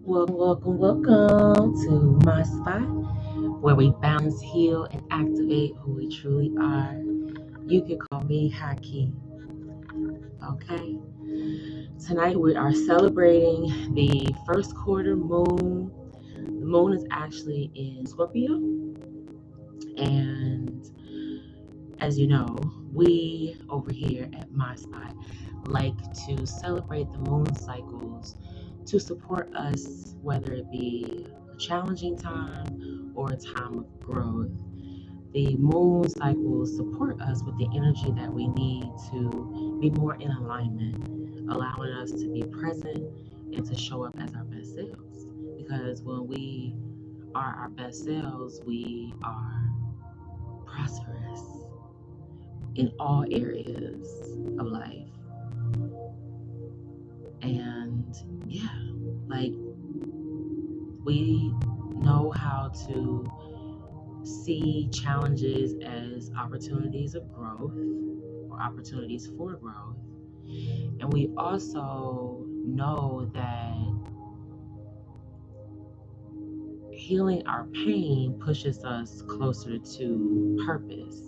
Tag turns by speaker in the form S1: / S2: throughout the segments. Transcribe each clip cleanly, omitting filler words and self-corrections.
S1: Welcome to MiSpot, where we balance, heal, and activate who we truly are. You can call me Haki. Okay. Tonight we are celebrating the first quarter moon. The moon is actually in Scorpio, and as you know, we over here at MiSpot like to celebrate the moon cycles to support us, whether it be a challenging time or a time of growth. The moon cycles support us with the energy that we need to be more in alignment, allowing us to be present and to show up as our best selves. Because when we are our best selves, we are prosperous in all areas of life. And yeah, like we know how to see challenges as opportunities of growth or opportunities for growth. And we also know that healing our pain pushes us closer to purpose.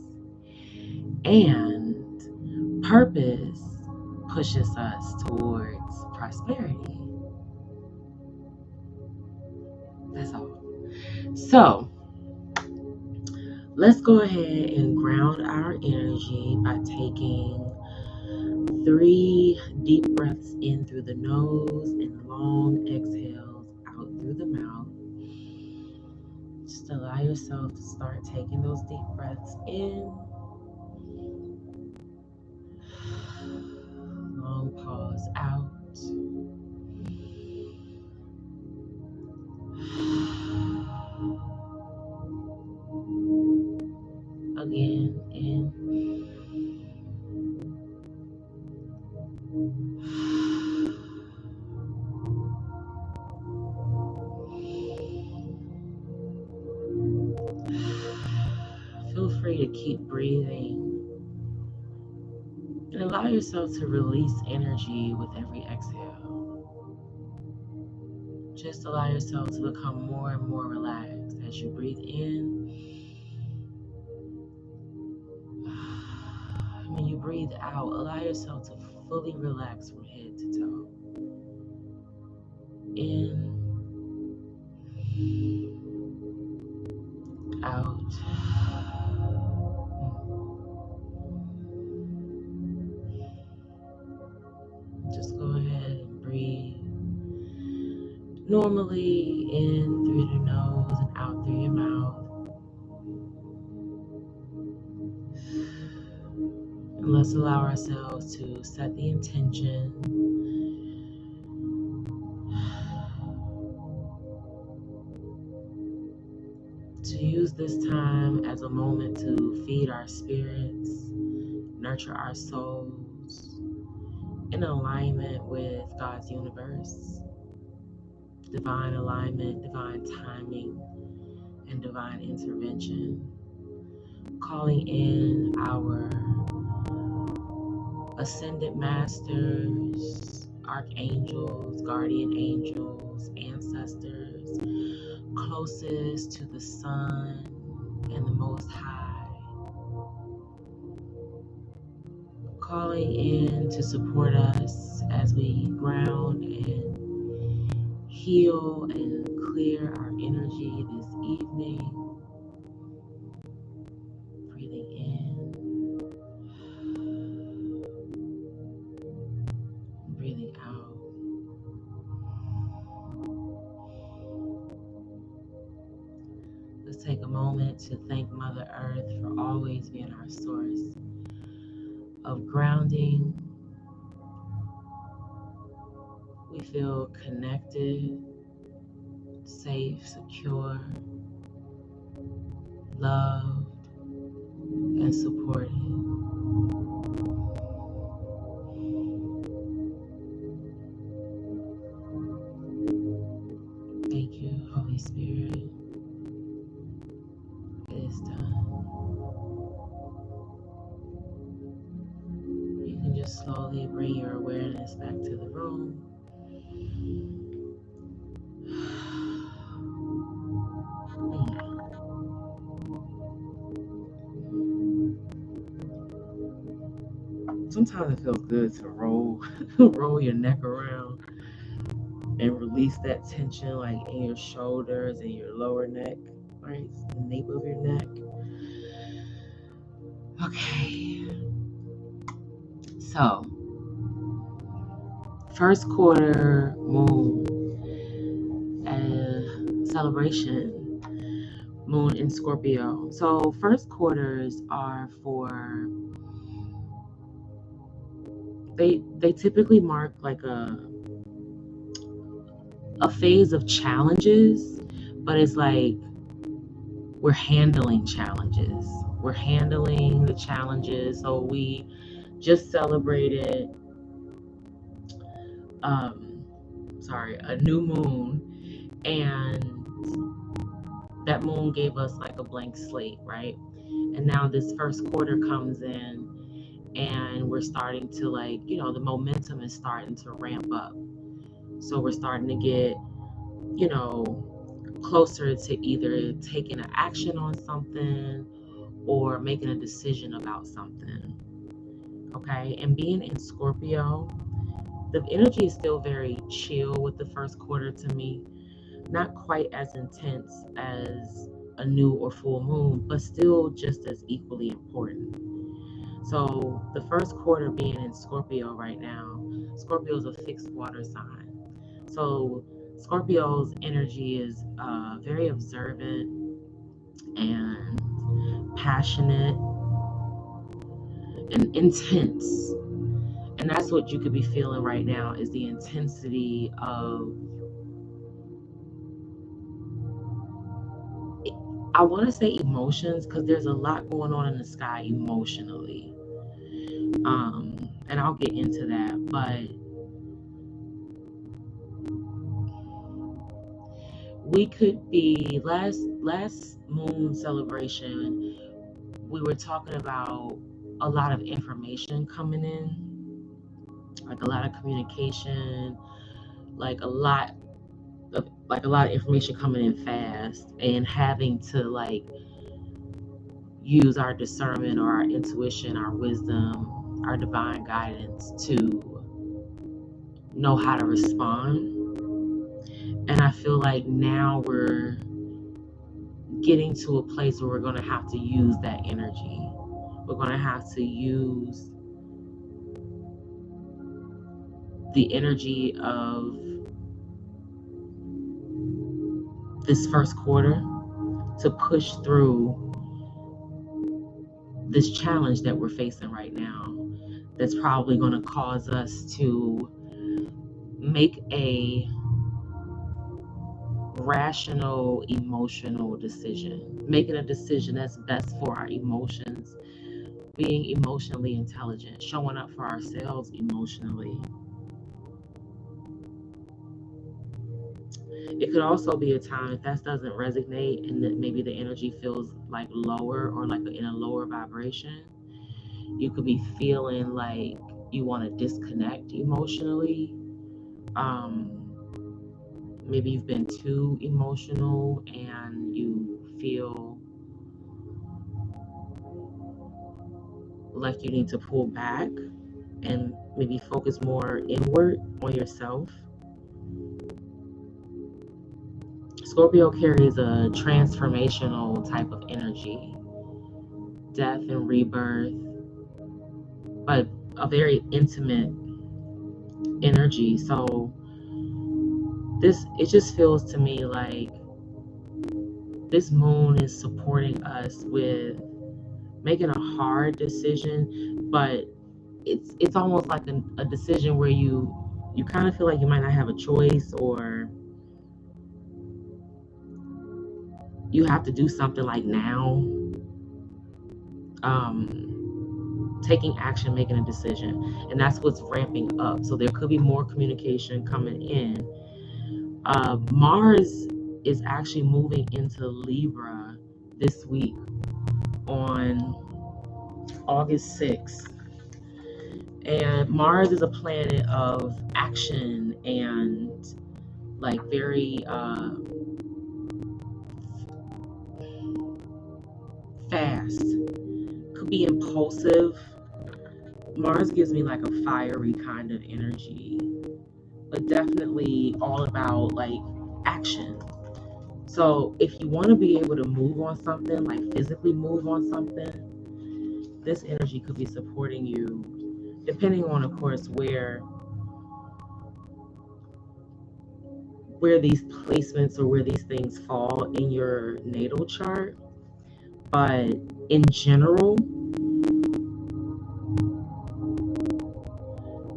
S1: And purpose pushes us towards prosperity. That's all. So, let's go ahead and ground our energy by taking 3 deep breaths in through the nose and long exhales out through the mouth. Just allow yourself to start taking those deep breaths in. Long pause out. Again, in. Feel free to keep breathing and allow yourself to release energy with every exhale. Just allow yourself to become more and more relaxed as you breathe in. When you breathe out, allow yourself to fully relax from head to toe. In, out. Just go ahead and breathe normally in through the nose and out through your mouth. And let's allow ourselves to set the intention to use this time as a moment to feed our spirits, nurture our souls in alignment with God's universe, divine alignment, divine timing, and divine intervention. Calling in our ascended masters, archangels, guardian angels, ancestors, closest to the sun and the Most High. Calling in to support us as we ground and heal and clear our energy this evening. Breathing in, breathing out. Let's take a moment to thank Mother Earth for always being our source of grounding. We feel connected, safe, secure, loved, and supported. Thank you, Holy Spirit. It is done. You can just slowly bring your awareness back to the room. sometimes it feels good to roll your neck around and release that tension, like in your shoulders and your lower neck, right? The nape of your neck. Okay. So, first quarter moon celebration, moon in Scorpio. So, first quarters are for they typically mark like a phase of challenges, but it's like we're handling challenges. We're handling the challenges. So we just celebrated a new moon, and that moon gave us like a blank slate, right? And now this first quarter comes in and we're starting to the momentum is starting to ramp up. So we're starting to get, closer to either taking an action on something or making a decision about something. Okay. And being in Scorpio, the energy is still very chill with the first quarter to me. Not quite as intense as a new or full moon, but still just as equally important. So the first quarter being in Scorpio right now, Scorpio is a fixed water sign. So Scorpio's energy is very observant and passionate and intense. And that's what you could be feeling right now, is the intensity of, I want to say emotions, because there's a lot going on in the sky emotionally. And I'll get into that, but we could be last moon celebration, we were talking about a lot of information coming in, like a lot of communication, like a lot of information coming in fast, and having to use our discernment or our intuition, our wisdom, our divine guidance to know how to respond. And I feel like now we're getting to a place where we're going to have to use that energy. We're going to have to use the energy of this first quarter to push through this challenge that we're facing right now, that's probably going to cause us to make a rational emotional decision, making a decision that's best for our emotions, being emotionally intelligent, showing up for ourselves emotionally. It could also be a time, if that doesn't resonate and that maybe the energy feels like lower or like in a lower vibration, you could be feeling like you want to disconnect emotionally. Maybe you've been too emotional and you feel like you need to pull back and maybe focus more inward on yourself. Scorpio carries a transformational type of energy, death and rebirth, but a very intimate energy. So it just feels to me like this moon is supporting us with making a hard decision, but it's almost like a decision where you kind of feel like you might not have a choice, or you have to do something like now. Taking action, making a decision, and that's what's ramping up. So there could be more communication coming in. Mars is actually moving into Libra this week on August 6th. And Mars is a planet of action and very fast. Could be impulsive. Mars gives me like a fiery kind of energy, but definitely all about like action. So if you want to be able to move on something, like physically move on something, this energy could be supporting you, depending on, of course, where these placements or where these things fall in your natal chart. But in general,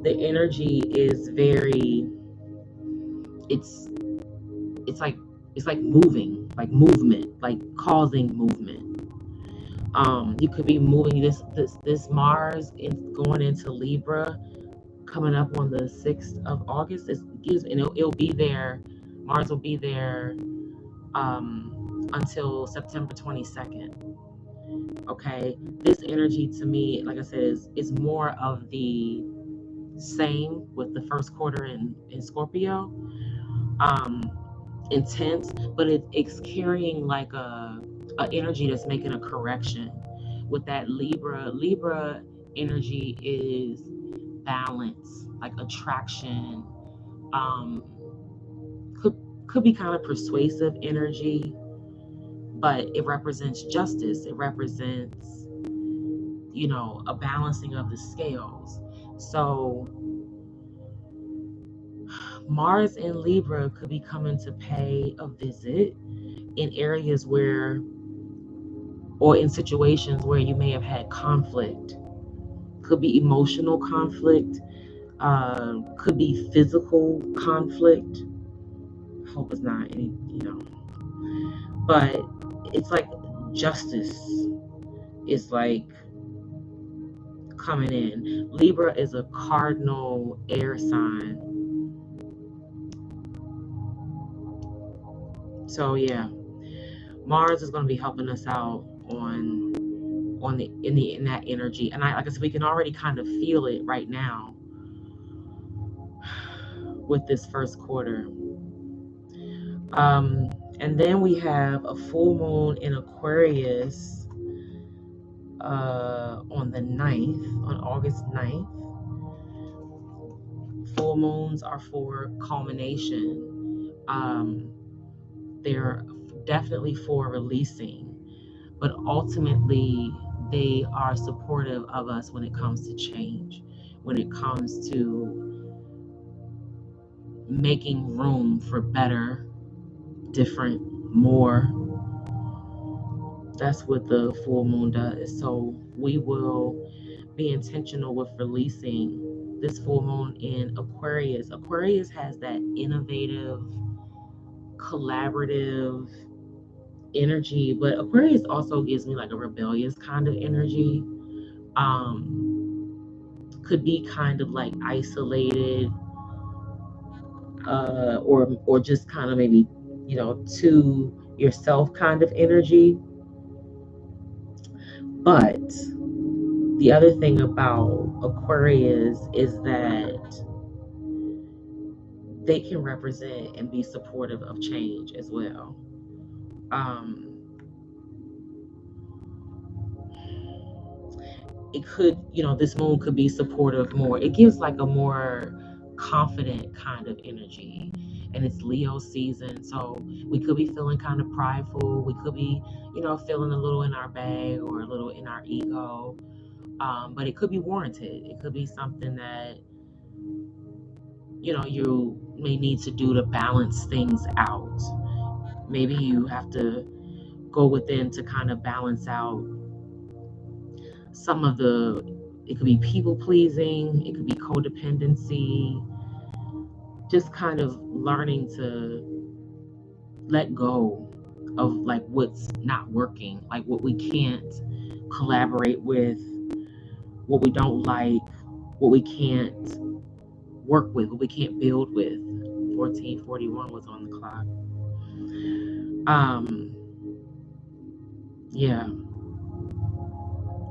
S1: the energy is very, it's like moving, like movement, like causing movement. You could be moving this Mars going into Libra, coming up on the 6th of August. It gives, and it'll be there. Mars will be there until September 22nd. Okay, this energy to me, like I said, is more of the same with the first quarter in Scorpio. Intense, but it's carrying like a energy that's making a correction. With that Libra energy is balance, like attraction. um could be kind of persuasive energy, but it represents justice. It represents, a balancing of the scales. So Mars in Libra could be coming to pay a visit in areas where, or in situations where you may have had conflict. Could be emotional conflict, could be physical conflict. I hope it's not any, but it's like justice is like coming in. Libra is a cardinal air sign. So yeah, Mars is going to be helping us out in that energy. And like I said, we can already kind of feel it right now with this first quarter. And then we have a full moon in Aquarius on the 9th, on August 9th. Full moons are for culmination. They're definitely for releasing, but ultimately they are supportive of us when it comes to change, when it comes to making room for better, different, more. That's what the full moon does. So we will be intentional with releasing this full moon in Aquarius. Aquarius has that innovative, collaborative energy, but Aquarius also gives me like a rebellious kind of energy. Could be kind of like isolated, or just kind of maybe, to yourself kind of energy. But the other thing about Aquarius is that they can represent and be supportive of change as well. It could, this moon could be supportive more. It gives like a more confident kind of energy. And it's Leo season, so we could be feeling kind of prideful. We could be, feeling a little in our bag or a little in our ego. But it could be warranted. It could be something that, you may need to do to balance things out. Maybe you have to go within to kind of balance out some of it could be people pleasing, it could be codependency, just kind of learning to let go of like what's not working, like what we can't collaborate with, what we don't like, what we can't work with, what we can't build with. 1441 was on the clock. Yeah.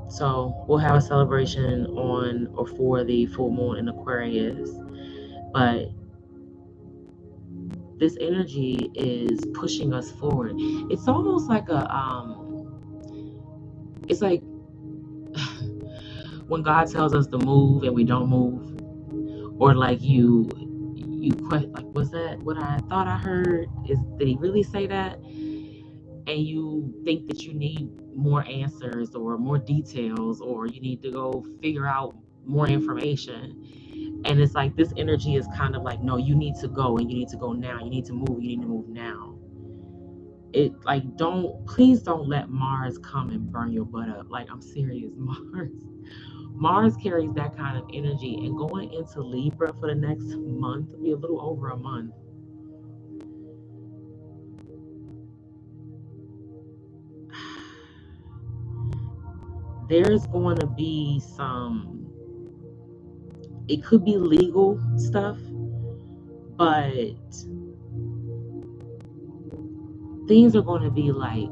S1: So we'll have a celebration on or for the full moon in Aquarius, but this energy is pushing us forward. It's almost like it's like when God tells us to move and we don't move, or like you question, like, was that what I thought I heard? Did he really say that? And you think that you need more answers or more details, or you need to go figure out more information. And it's like this energy is kind of like, no, you need to go, and you need to go now. You need to move. You need to move now. It like, please don't let Mars come and burn your butt up. Like, I'm serious. Mars carries that kind of energy, and going into Libra for the next month, be a little over a month. There's going to be it could be legal stuff, but things are going to be like,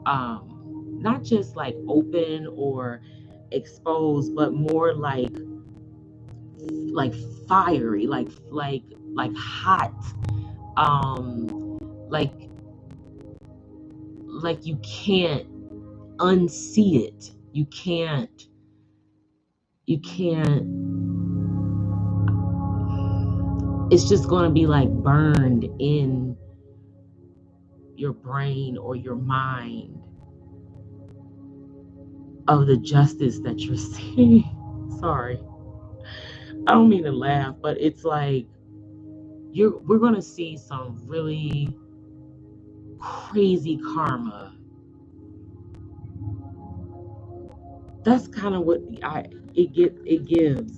S1: not just like open or exposed, but more like fiery, like hot, like you can't unsee it. You can't it's just going to be like burned in your brain or your mind of the justice that you're seeing. Sorry, I don't mean to laugh, but it's like we're going to see some really crazy karma. That's kind of what it gives.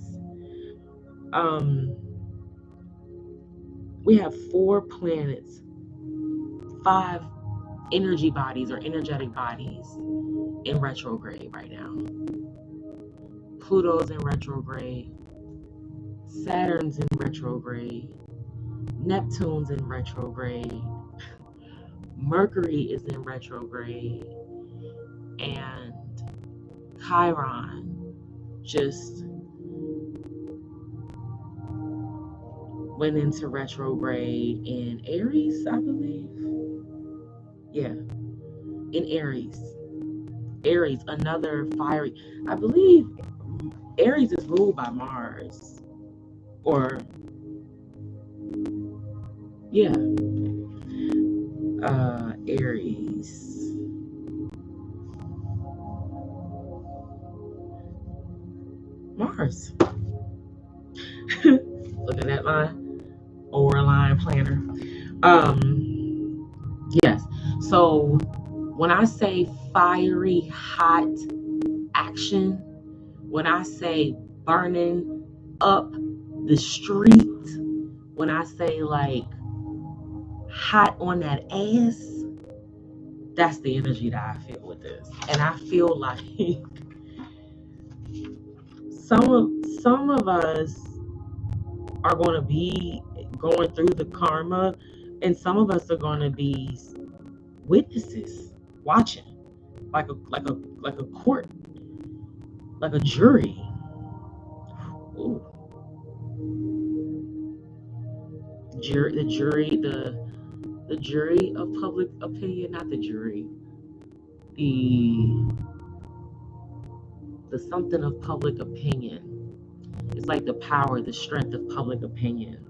S1: We have 4 planets, 5 energy bodies or energetic bodies in retrograde right now. Pluto's in retrograde, Saturn's in retrograde, Neptune's in retrograde, Mercury is in retrograde, and Chiron just went into retrograde in Aries, I believe. Yeah, in Aries. Aries, another fiery. I believe Aries is ruled by Mars. Or, yeah. Aries. Mars. Looking at my Overline planner. Yes. So when I say fiery, hot action, when I say burning up the street, when I say like hot on that ass, that's the energy that I feel with this. And I feel like some of us are going to be going through the karma, and some of us are going to be witnesses watching, like a court, like a jury. Ooh. The jury of public opinion, not the jury, the something of public opinion. It's like the power, the strength of public opinion.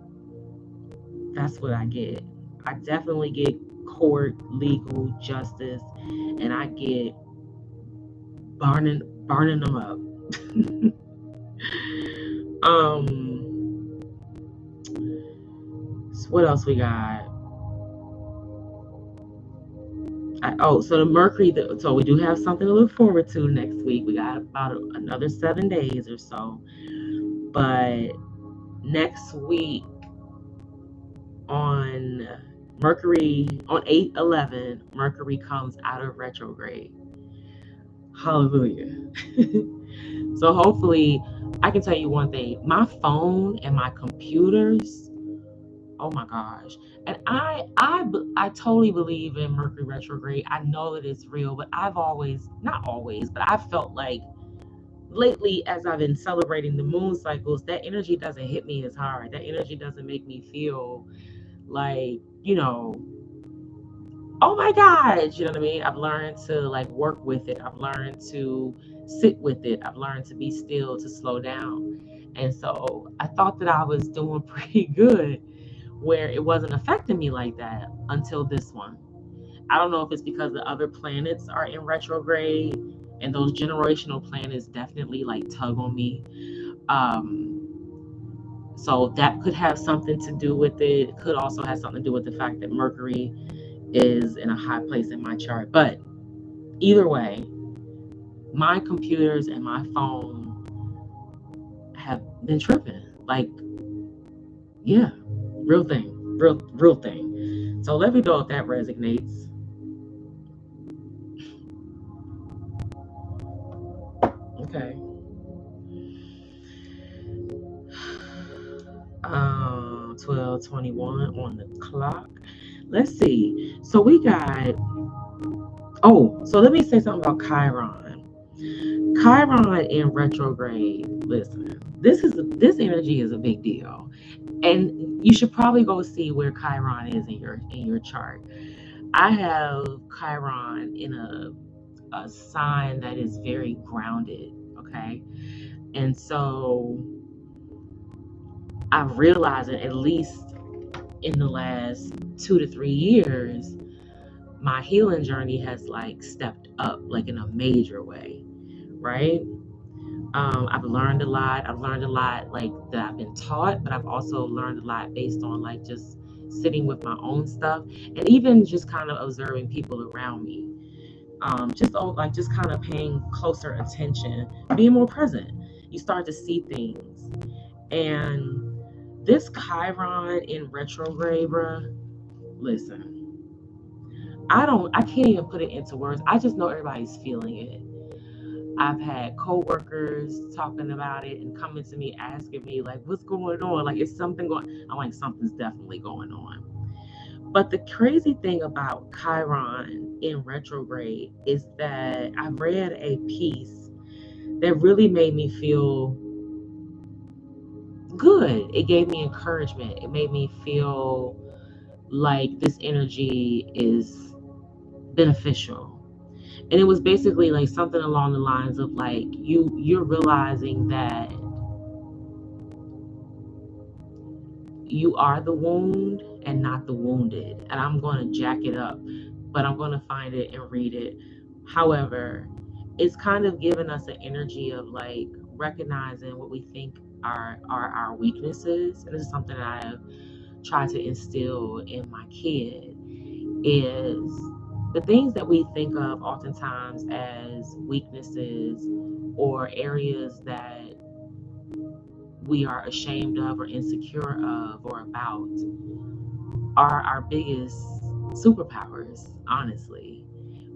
S1: That's what I get. I definitely get court, legal, justice, and I get burning them up. So what else we got? So the Mercury, so we do have something to look forward to next week. We got about another 7 days or so. But next week on Mercury, on 8/11, Mercury comes out of retrograde. Hallelujah. So hopefully, I can tell you one thing. My phone and my computers, oh my gosh. And I totally believe in Mercury retrograde. I know that it's real, but I've felt like lately, as I've been celebrating the moon cycles, that energy doesn't hit me as hard. That energy doesn't make me feel like, oh my God, you know what I mean? I've learned to like work with it. I've learned to sit with it. I've learned to be still, to slow down. And so I thought that I was doing pretty good where it wasn't affecting me like that until this one. I don't know if it's because the other planets are in retrograde, and those generational planets definitely like tug on me. So that could have something to do with it. It could also have something to do with the fact that Mercury is in a high place in my chart. But either way, my computers and my phone have been tripping. Like, yeah, real thing, real thing. So let me know if that resonates. Okay. 12:21 on the clock. Let's see. So we got. Oh, so let me say something about Chiron. Chiron in retrograde. Listen, this energy is a big deal, and you should probably go see where Chiron is in your chart. I have Chiron in a sign that is very grounded. Okay, and so I've realized that at least in the last 2 to 3 years, my healing journey has like stepped up like in a major way, right? I've learned a lot. I've learned a lot like that I've been taught, but I've also learned a lot based on like just sitting with my own stuff and even just kind of observing people around me. Just kind of paying closer attention, being more present. You start to see things. And this Chiron in retrograde, bruh, listen, I can't even put it into words. I just know everybody's feeling it. I've had coworkers talking about it and coming to me asking me like, what's going on? Like, is something going? I'm like, something's definitely going on. But the crazy thing about Chiron in retrograde is that I read a piece that really made me feel good. It gave me encouragement. It made me feel like this energy is beneficial. And it was basically like something along the lines of like you're realizing that you are the wound and not the wounded. And I'm going to jack it up, but I'm going to find it and read it. However, it's kind of given us an energy of like recognizing what we think are our weaknesses. And this is something that I have tried to instill in my kid is the things that we think of oftentimes as weaknesses or areas that we are ashamed of or insecure of or about are our biggest superpowers, honestly.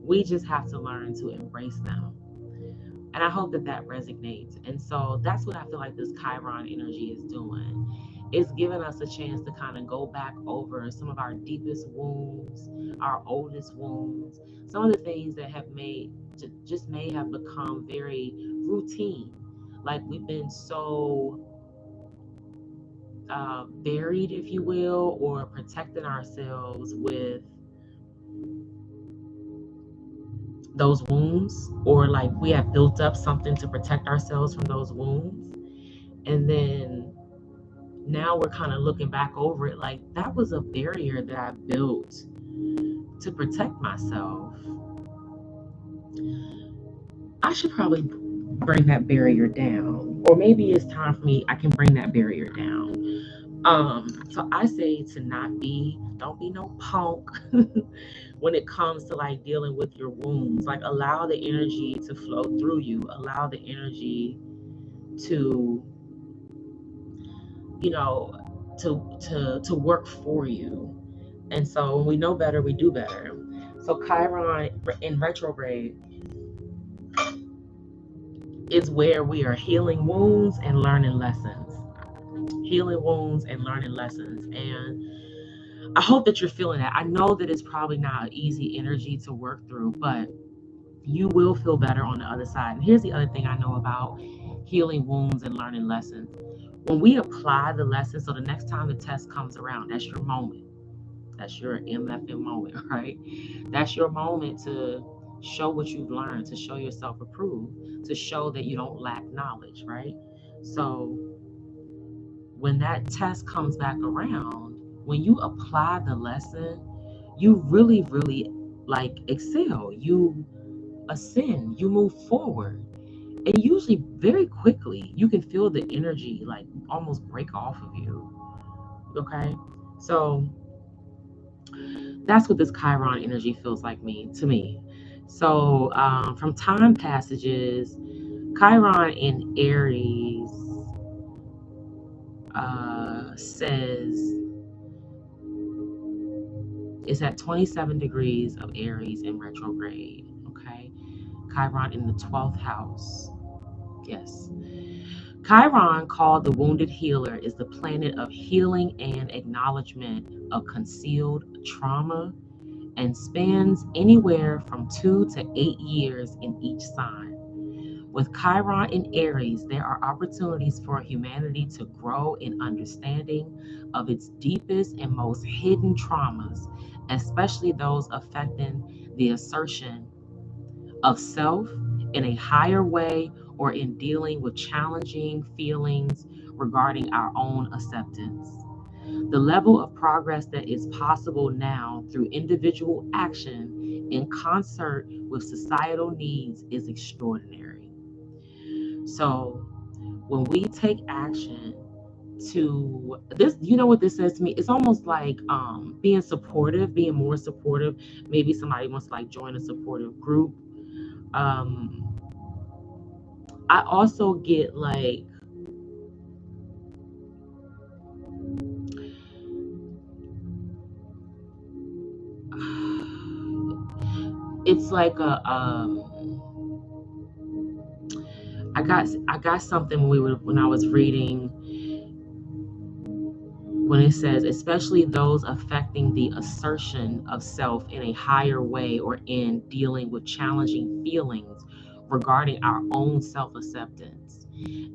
S1: We just have to learn to embrace them. And I hope that that resonates. And so that's what I feel like this Chiron energy is doing. It's giving us a chance to kind of go back over some of our deepest wounds, our oldest wounds, some of the things that have just may have become very routine. Like we've been so buried, if you will, or protecting ourselves with those wounds, or like we have built up something to protect ourselves from those wounds. And then now we're kind of looking back over it like that was a barrier that I built to protect myself. I should probably bring that barrier down, or maybe it's time for me, I can bring that barrier down. So I say to don't be no punk when it comes to like dealing with your wounds. Like allow the energy to flow through you, allow the energy to, you know, to work for you. And so when we know better, we do better. So Chiron in retrograde is where we are healing wounds and learning lessons. Healing wounds and learning lessons. And I hope that you're feeling that. I know that it's probably not an easy energy to work through, but you will feel better on the other side. And here's the other thing I know about healing wounds and learning lessons. When we apply the lesson, so the next time the test comes around, that's your moment. That's your MFM moment, right? That's your moment to show what you've learned, to show yourself approved, to show that you don't lack knowledge, right? So when that test comes back around, when you apply the lesson, you really, really like excel. You ascend, you move forward. And usually very quickly, you can feel the energy like almost break off of you. Okay? So that's what this Chiron energy feels like to me. So from time passages, Chiron in Aries says it's at 27 degrees of Aries in retrograde. Okay. Chiron in the 12th house. Yes. Chiron, called the wounded healer, is the planet of healing and acknowledgement of concealed trauma and spans anywhere from 2 to 8 years in each sign. With Chiron in Aries, there are opportunities for humanity to grow in understanding of its deepest and most hidden traumas, especially those affecting the assertion of self in a higher way or in dealing with challenging feelings regarding our own acceptance. The level of progress that is possible now through individual action in concert with societal needs is extraordinary. So when we take action to this, you know what this says to me? It's almost like being supportive, being more supportive. Maybe somebody wants to like join a supportive group. I also get like it's like a I got something when I was reading, when it says especially those affecting the assertion of self in a higher way or in dealing with challenging feelings regarding our own self-acceptance.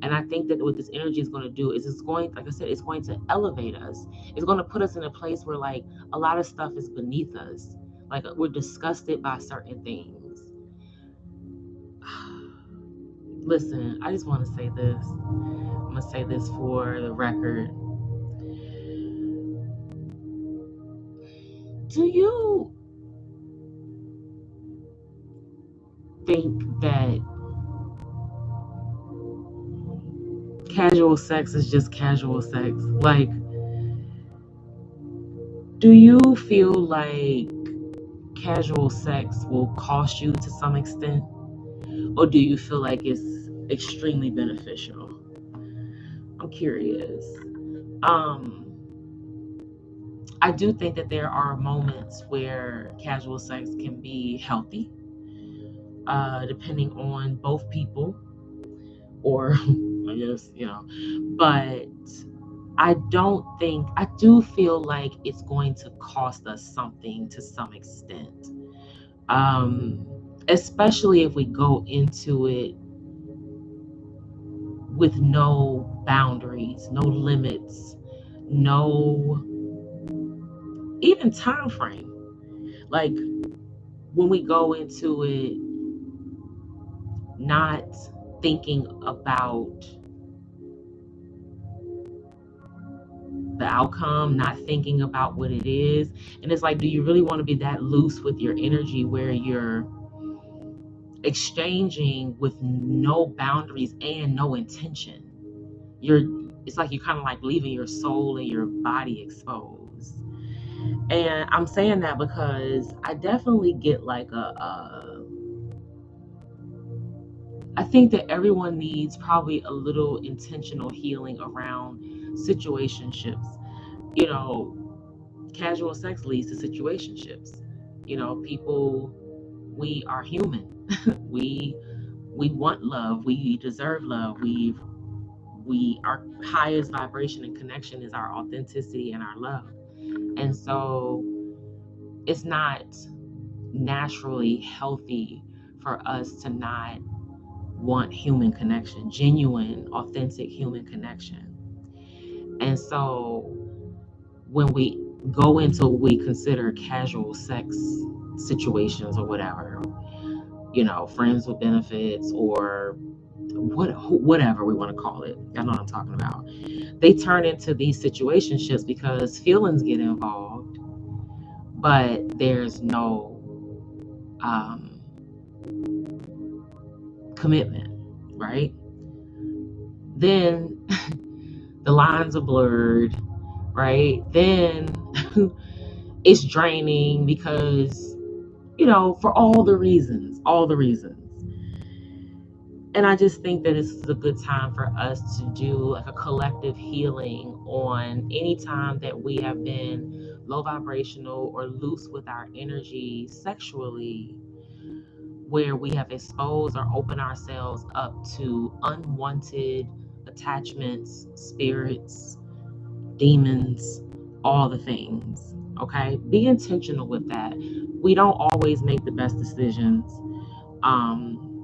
S1: And I think that what this energy is going to do is it's going, like I said, it's going to elevate us. It's going to put us in a place where like a lot of stuff is beneath us. Like we're disgusted by certain things. Listen, I just want to say this. I'm going to say this for the record. Do you think that casual sex is just casual sex? Like, do you feel like casual sex will cost you to some extent? Or do you feel like it's extremely beneficial? I'm curious. I do think that there are moments where casual sex can be healthy, depending on both people, or I guess, but I do feel like it's going to cost us something to some extent. Especially if we go into it with no boundaries, no limits, no even time frame. Like when we go into it not thinking about the outcome, not thinking about what it is. And it's like, do you really want to be that loose with your energy where you're exchanging with no boundaries and no intention? It's like you're kind of like leaving your soul and your body exposed. And I'm saying that because I definitely get like I think that everyone needs probably a little intentional healing around situationships. Casual sex leads to situationships. People, we are human. we want love. We deserve love. Our highest vibration and connection is our authenticity and our love. And so it's not naturally healthy for us to not want human connection, genuine, authentic human connection. And so when we go into what we consider casual sex situations or whatever, friends with benefits, or whatever we want to call it. I know what I'm talking about. They turn into these situationships because feelings get involved, but there's no um, commitment, right? Then the lines are blurred, right? Then it's draining because, for all the reasons. And I just think that this is a good time for us to do like a collective healing on any time that we have been low vibrational or loose with our energy sexually, where we have exposed or opened ourselves up to unwanted attachments, spirits, demons, all the things. Okay? Be intentional with that. We don't always make the best decisions.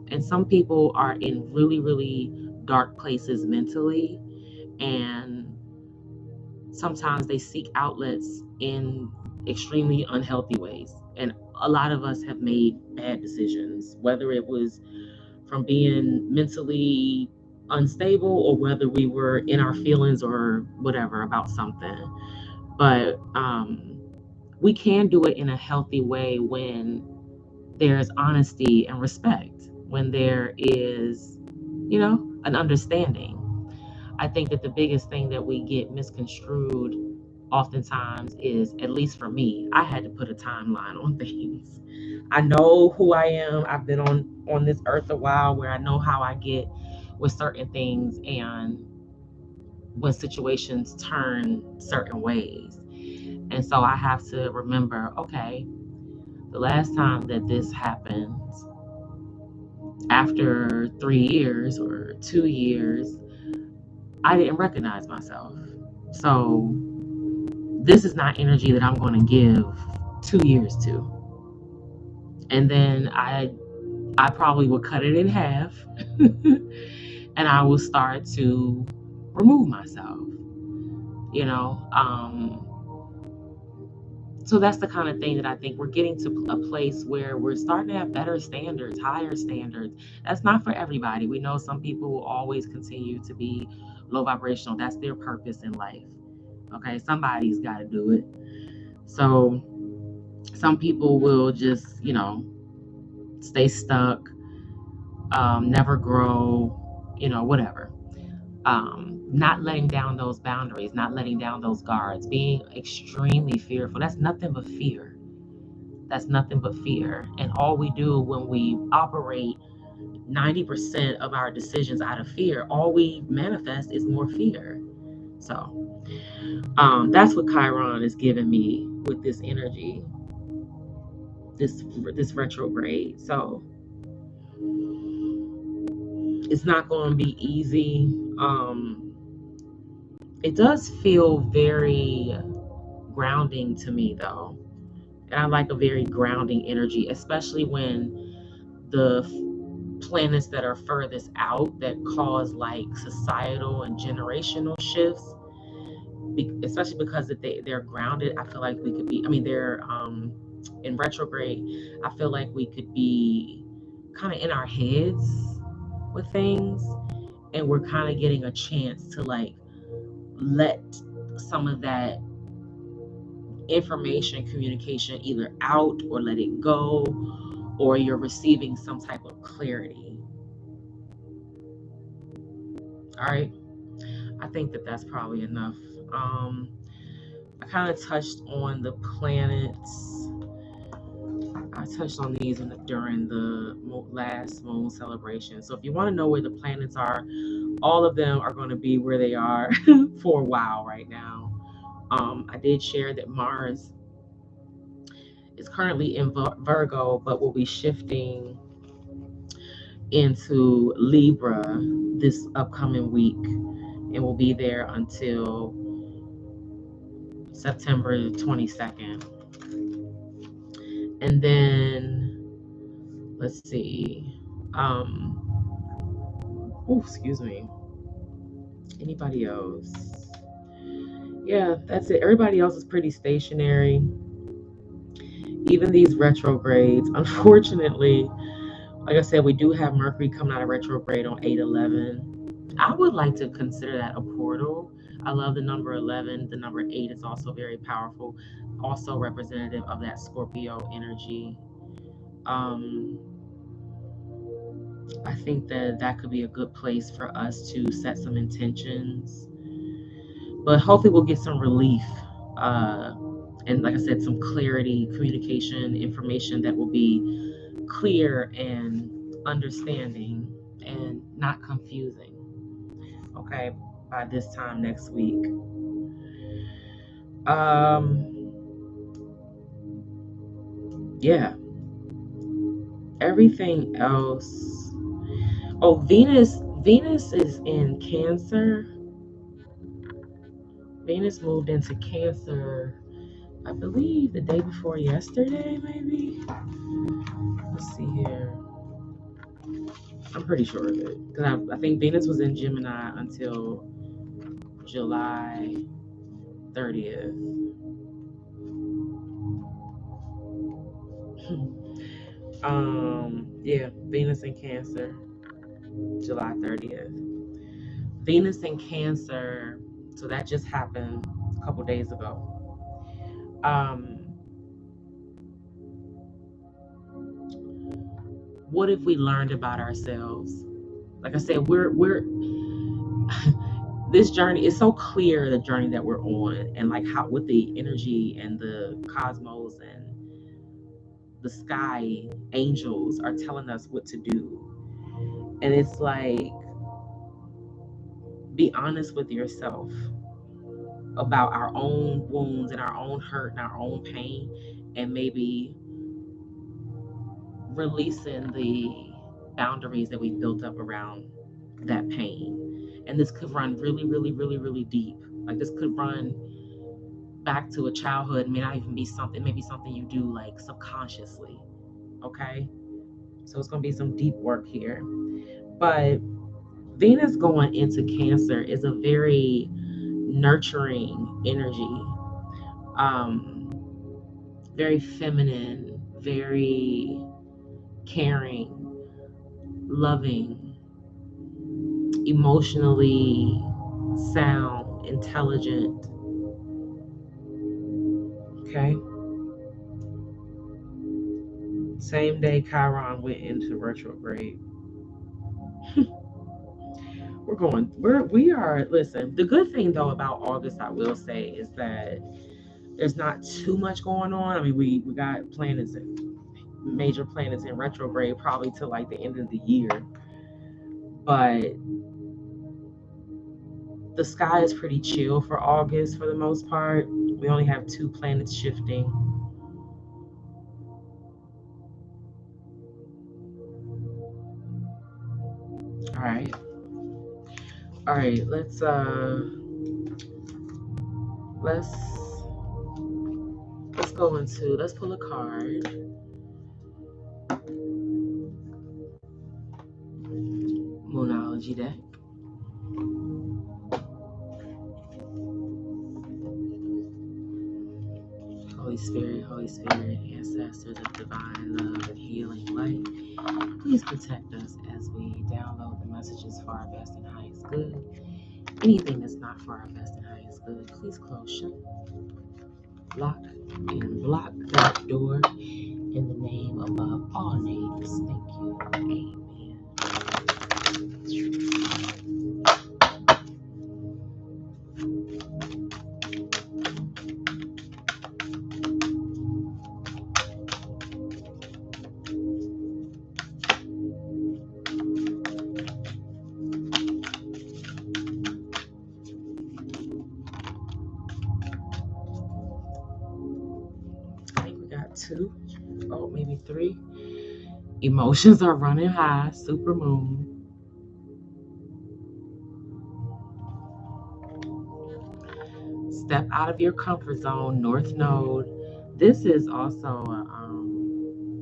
S1: And some people are in really, really dark places mentally, and sometimes they seek outlets in extremely unhealthy ways. And a lot of us have made bad decisions, whether it was from being mentally unstable or whether we were in our feelings or whatever about something. But we can do it in a healthy way when there's honesty and respect, when there is, an understanding. I think that the biggest thing that we get misconstrued oftentimes is, at least for me, I had to put a timeline on things. I know who I am. I've been on this earth a while, where I know how I get with certain things and when situations turn certain ways. And so I have to remember, okay, the last time that this happened, after 3 years or 2 years, I didn't recognize myself. So this is not energy that I'm going to give 2 years to. And then I probably would cut it in half and I will start to remove myself, so that's the kind of thing that I think we're getting to a place where we're starting to have better standards, higher standards. That's not for everybody. We know some people will always continue to be low vibrational. That's their purpose in life. Okay, somebody's got to do it. So some people will just, stay stuck, never grow, whatever. Not letting down those boundaries, not letting down those guards, being extremely fearful. That's nothing but fear. And all we do when we operate 90% of our decisions out of fear, all we manifest is more fear. So that's what Chiron is giving me with this energy, this retrograde. So it's not going to be easy. It does feel very grounding to me, though. And I like a very grounding energy, especially when the planets that are furthest out that cause like societal and generational shifts, especially because they're grounded. I feel like we could be, they're in retrograde. I feel like we could be kind of in our heads with things, and we're kind of getting a chance to like let some of that information communication either out or let it go, or you're receiving some type of clarity. All right, I think that that's probably enough. I kind of touched on the planets. I touched on these during the last moon celebration. So if you want to know where the planets are, all of them are going to be where they are for a while right now. I did share that Mars is currently in Virgo, but will be shifting into Libra this upcoming week, and will be there until September 22nd. And then let's see. Excuse me. Anybody else? Yeah, that's it. Everybody else is pretty stationary. Even these retrogrades, unfortunately, Like I said, we do have Mercury coming out of retrograde on 8/11. I would like to consider that a portal. I love the number 11. The number 8 is also very powerful, also representative of that Scorpio energy. Um, I think that that could be a good place for us to set some intentions, but hopefully we'll get some relief. And like I said, some clarity, communication, information that will be clear and understanding and not confusing. Okay, by this time next week. Yeah, everything else. Oh, Venus is in Cancer. Venus moved into Cancer, I believe the day before yesterday, maybe. Let's see here. I'm pretty sure of it because I think Venus was in Gemini until July 30th. Yeah, Venus in Cancer, July 30th. Venus in Cancer, so that just happened a couple days ago. What if we learned about ourselves? Like I said, we're this journey is so clear, the journey that we're on, and like how with the energy and the cosmos and the sky angels are telling us what to do. And it's like, be honest with yourself about our own wounds and our own hurt and our own pain, and maybe releasing the boundaries that we built up around that pain. And this could run really, really, really, really deep. Like this could run back to a childhood, may not even be something, maybe something you do like subconsciously. Okay. So it's going to be some deep work here. But Venus going into Cancer is a very nurturing energy. Very feminine, very caring, loving, emotionally sound, intelligent. Okay. Same day Chiron went into retrograde. We are, listen, the good thing though about August, I will say, is that there's not too much going on. I mean, we got planets, major planets in retrograde probably till like the end of the year. But the sky is pretty chill for August for the most part. We only have 2 planets shifting. All right. All right, let's go into, let's pull a card. Moonology deck. Holy Spirit, ancestors of divine love and healing light, please protect us as we download the messages for our best and highest good. Anything that's not for our best and highest good, please close, shut, lock, and block that door in the name above all names. Thank you. Amen. I think we got 2, oh, maybe 3. Emotions are running high, super moon. Step out of your comfort zone, North Node. This is also,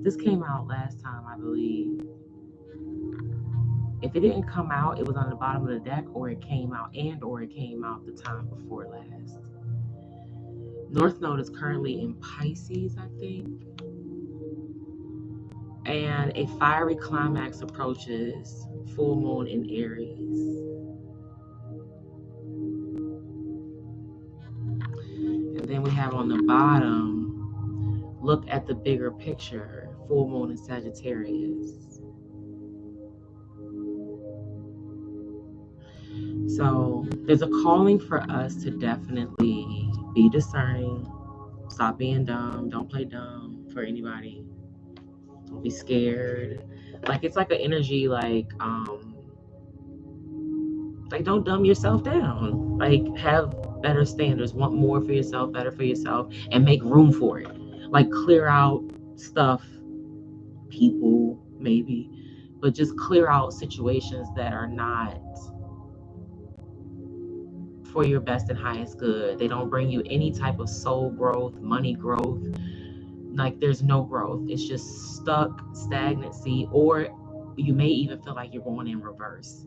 S1: this came out last time, I believe. If it didn't come out, it was on the bottom of the deck, or it came out the time before last. North Node is currently in Pisces, I think. And a fiery climax approaches full moon in Aries. And then we have on the bottom, look at the bigger picture, full moon in Sagittarius. So there's a calling for us to definitely be discerning, stop being dumb, don't play dumb for anybody, don't be scared. Like it's like an energy like don't dumb yourself down. Like have better standards, want more for yourself, better for yourself, and make room for it. Like clear out stuff, people maybe, but just clear out situations that are not for your best and highest good. They don't bring you any type of soul growth, money growth. Like there's no growth. It's just stuck, stagnancy, or you may even feel like you're going in reverse.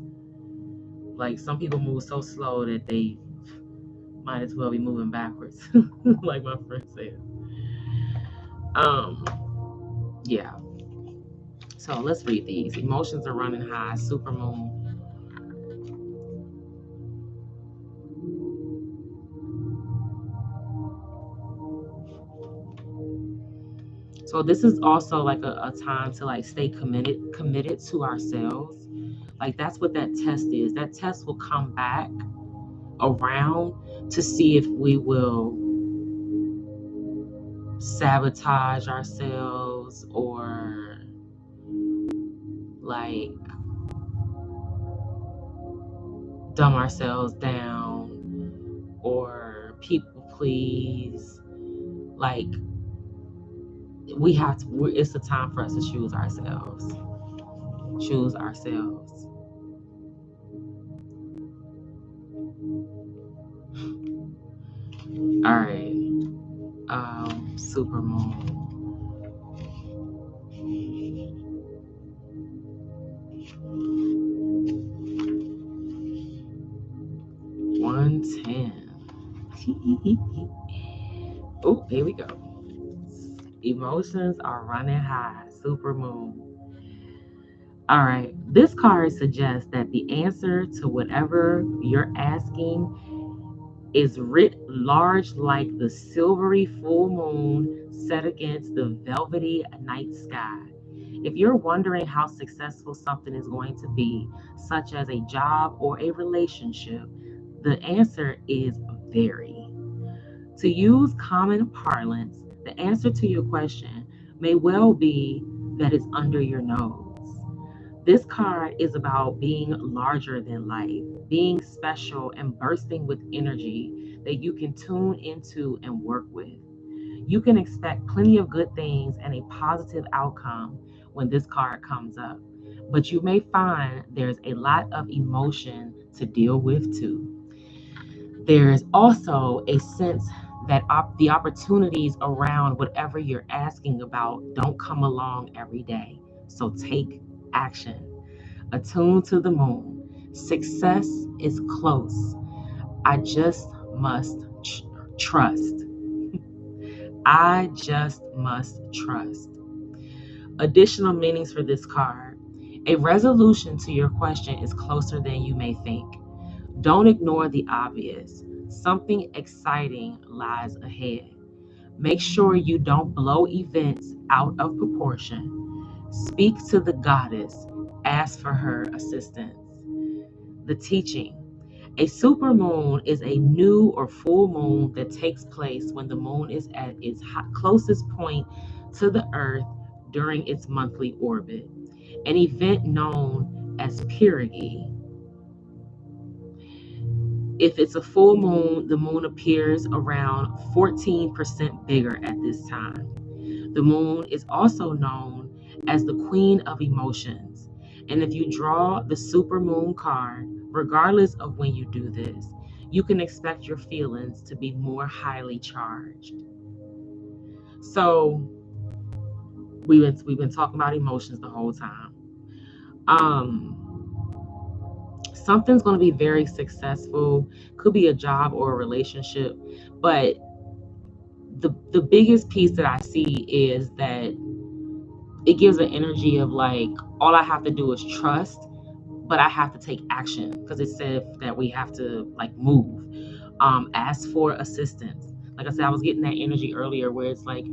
S1: Like some people move so slow that they might as well be moving backwards, like my friend said. Yeah. So let's read these. Emotions are running high. Supermoon. So this is also like a time to like stay committed to ourselves. Like that's what that test is. That test will come back around to see if we will sabotage ourselves or like dumb ourselves down or people please. Like we have to, it's a time for us to choose ourselves. Choose ourselves. All right. Supermoon. Oh, here we go. Emotions are running high. Supermoon. All right. This card suggests that the answer to whatever you're asking is writ large like the silvery full moon set against the velvety night sky. If you're wondering how successful something is going to be, such as a job or a relationship, the answer is very. To use common parlance, the answer to your question may well be that it's under your nose. This card is about being larger than life, being special and bursting with energy that you can tune into and work with. You can expect plenty of good things and a positive outcome when this card comes up, but you may find there's a lot of emotion to deal with too. There's also a sense that the opportunities around whatever you're asking about don't come along every day. So take action. Attuned to the moon. Success is close. I just must trust. I just must trust. Additional meanings for this card. A resolution to your question is closer than you may think. Don't ignore the obvious. Something exciting lies ahead. Make sure you don't blow events out of proportion. Speak to the goddess. Ask for her assistance. The teaching. A supermoon is a new or full moon that takes place when the moon is at its closest point to the earth during its monthly orbit, an event known as perigee. If it's a full moon, the moon appears around 14% bigger at this time. The moon is also known as the queen of emotions. And if you draw the supermoon card, regardless of when you do this, you can expect your feelings to be more highly charged. So we've been talking about emotions the whole time. Something's going to be very successful. Could be a job or a relationship, but the biggest piece that I see is that it gives an energy of like, all I have to do is trust, but I have to take action, because it said that we have to like move. Ask for assistance. Like I said, I was getting that energy earlier where it's like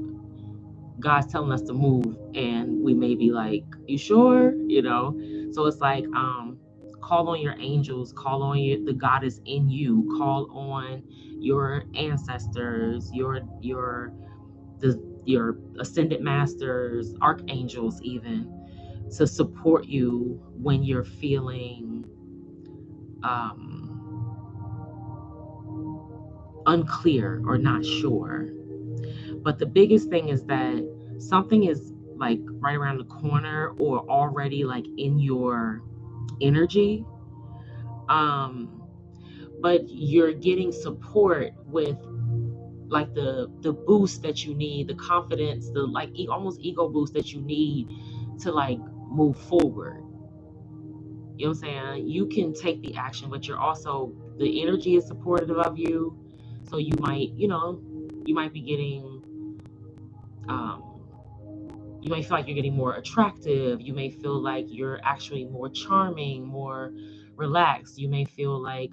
S1: God's telling us to move, and we may be like, you sure? So it's like, call on your angels, call on the goddess in you, call on your ancestors, your ascended masters, archangels, even, to support you when you're feeling unclear or not sure. But the biggest thing is that something is like right around the corner or already like in your energy. But you're getting support with like the boost that you need, the confidence, the like almost ego boost that you need to like move forward. You know what I'm saying? You can take the action, but you're also, the energy is supportive of you. So you might, you might be getting, you may feel like you're getting more attractive. You may feel like you're actually more charming, more relaxed. You may feel like,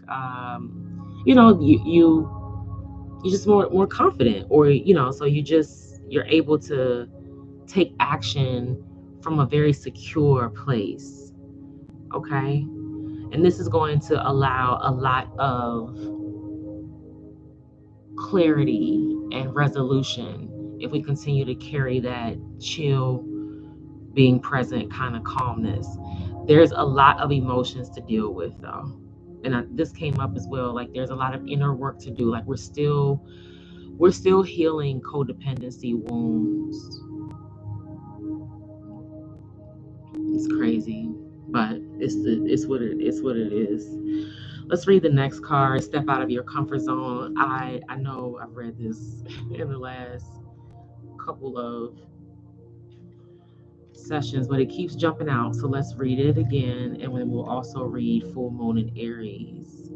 S1: you're just more confident, or, so you're able to take action from a very secure place. Okay. And this is going to allow a lot of clarity and resolution if we continue to carry that chill, being present kind of calmness. There's a lot of emotions to deal with, though. And this came up as well. Like, there's a lot of inner work to do. Like, we're still healing codependency wounds. It's crazy, but it's what it is. Let's read the next card. Step out of your comfort zone. I know I've read this in the last couple of sessions, but it keeps jumping out. So let's read it again, and then we'll also read full moon in Aries.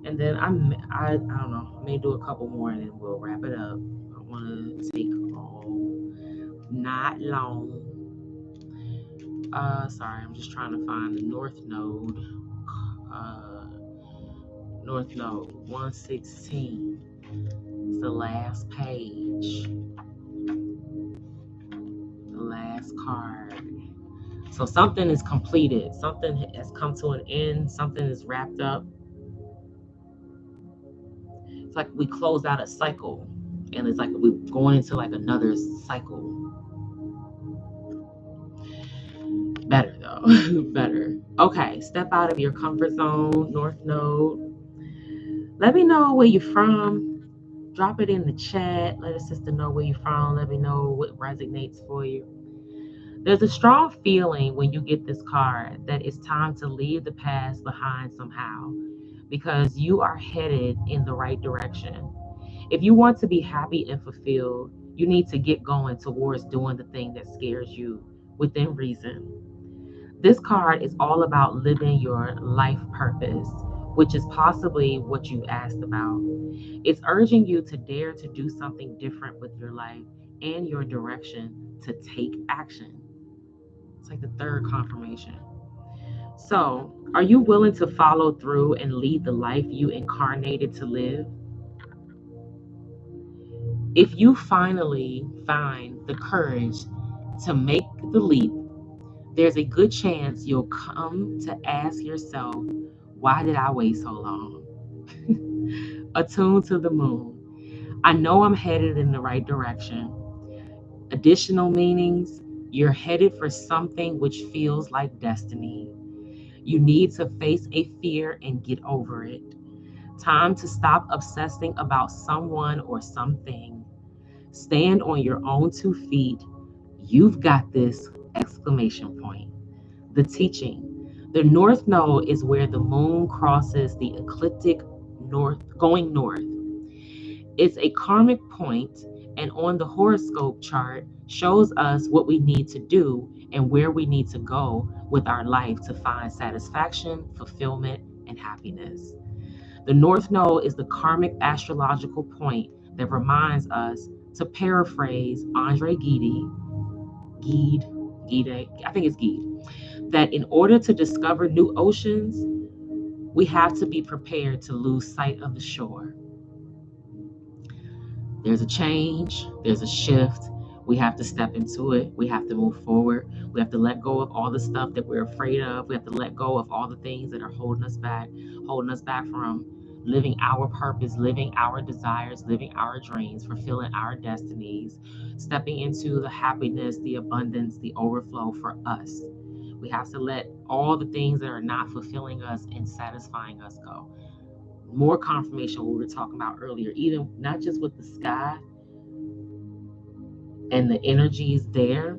S1: And then I don't know, I may do a couple more and then we'll wrap it up. I want to take not long. Sorry, I'm just trying to find the North Node. North Node 116. It's the last page. The last card. So something is completed. Something has come to an end. Something is wrapped up. It's like we closed out a cycle, and it's like we're going into like another cycle. Better though. Better. Okay, step out of your comfort zone, North Node. Let me know where you're from. Drop it in the chat. Let a sister know where you're from. Let me know what resonates for you. There's a strong feeling when you get this card that it's time to leave the past behind somehow, because you are headed in the right direction. If you want to be happy and fulfilled, you need to get going towards doing the thing that scares you within reason. This card is all about living your life purpose, which is possibly what you asked about. It's urging you to dare to do something different with your life and your direction, to take action. It's like the third confirmation. So, are you willing to follow through and lead the life you incarnated to live? If you finally find the courage to make the leap, there's a good chance you'll come to ask yourself, why did I wait so long? Attuned to the moon. I know I'm headed in the right direction. Additional meanings, you're headed for something which feels like destiny. You need to face a fear and get over it. Time to stop obsessing about someone or something. Stand on your own 2 feet. You've got this! Exclamation point. The teaching. The North Node is where the moon crosses the ecliptic north, going north. It's a karmic point, and on the horoscope chart shows us what we need to do and where we need to go with our life to find satisfaction, fulfillment, and happiness. The North Node is the karmic astrological point that reminds us, to paraphrase Andre Gide, I think it's Gide, that in order to discover new oceans, we have to be prepared to lose sight of the shore. There's a change, there's a shift. We have to step into it. We have to move forward. We have to let go of all the stuff that we're afraid of. We have to let go of all the things that are holding us back from living our purpose, living our desires, living our dreams, fulfilling our destinies, stepping into the happiness, the abundance, the overflow for us. We have to let all the things that are not fulfilling us and satisfying us go. More confirmation what we were talking about earlier, even not just with the sky and the energies there,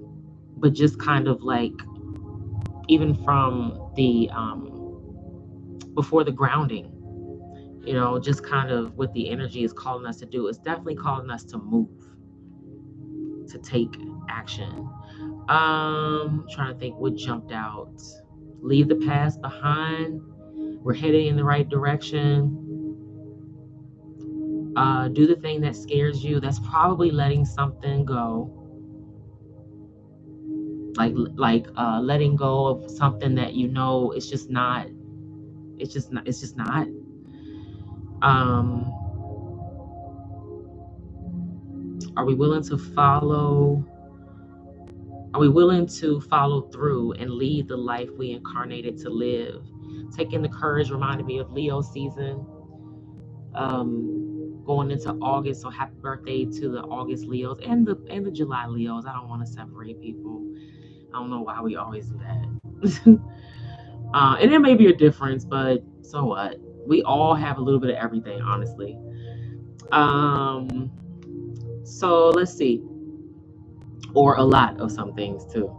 S1: but just kind of like even from the before the grounding, just kind of what the energy is calling us to do. It's definitely calling us to move, to take action. Trying to think what jumped out. Leave the past behind. We're heading in the right direction. Do the thing that scares you. That's probably letting something go. Like letting go of something that it's just not. Are we willing to follow? Are we willing to follow through and lead the life we incarnated to live? Taking the courage reminded me of Leo season. Going into August, so happy birthday to the August Leos and the July Leos. I don't want to separate people. I don't know why we always do that. And there may be a difference, but so what? We all have a little bit of everything, honestly. So let's see, or a lot of some things too.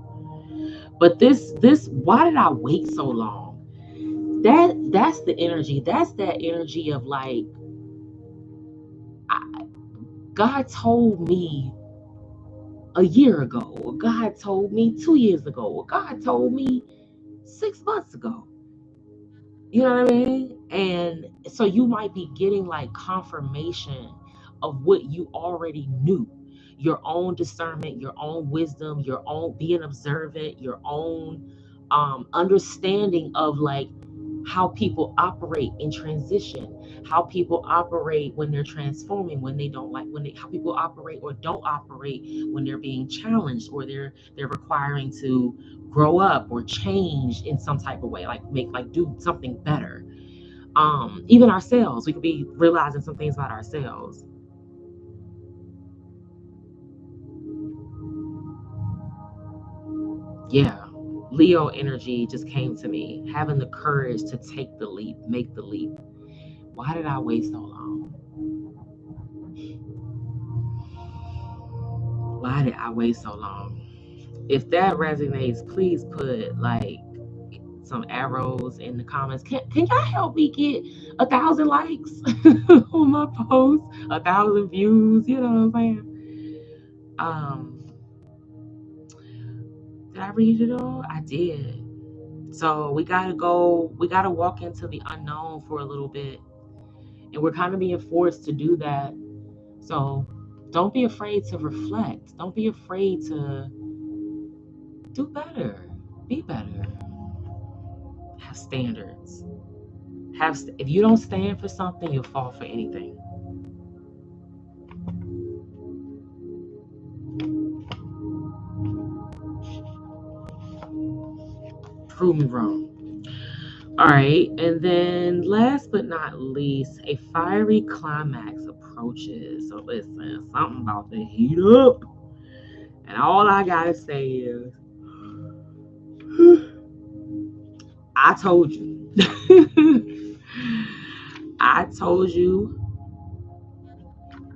S1: But this, why did I wait so long? That's the energy. That's that energy of like, God told me a year ago, or God told me 2 years ago, or God told me 6 months ago. You know what I mean? And so you might be getting like confirmation of what you already knew. Your own discernment, your own wisdom, your own being observant, your own understanding of like how people operate in transition, how people operate when they're transforming, when they don't like, how people operate or don't operate when they're being challenged, or they're requiring to grow up or change in some type of way, do something better. Even ourselves, we could be realizing some things about ourselves. Yeah, Leo energy just came to me, having the courage to take the leap, make the leap. Why did I wait so long? Why did I wait so long? If that resonates, please put like some arrows in the comments. Can y'all help me get 1,000 likes on my post, 1,000 views? You know what I'm saying? Did I read it all? I did. So we gotta walk into the unknown for a little bit, and we're kind of being forced to do that. So don't be afraid to reflect. Don't be afraid to do better, be better, have standards. If you don't stand for something, you'll fall for anything. Prove me wrong. All right, and then last but not least, a fiery climax approaches. So listen, something about to heat up, and all I gotta say is, I told you. I told you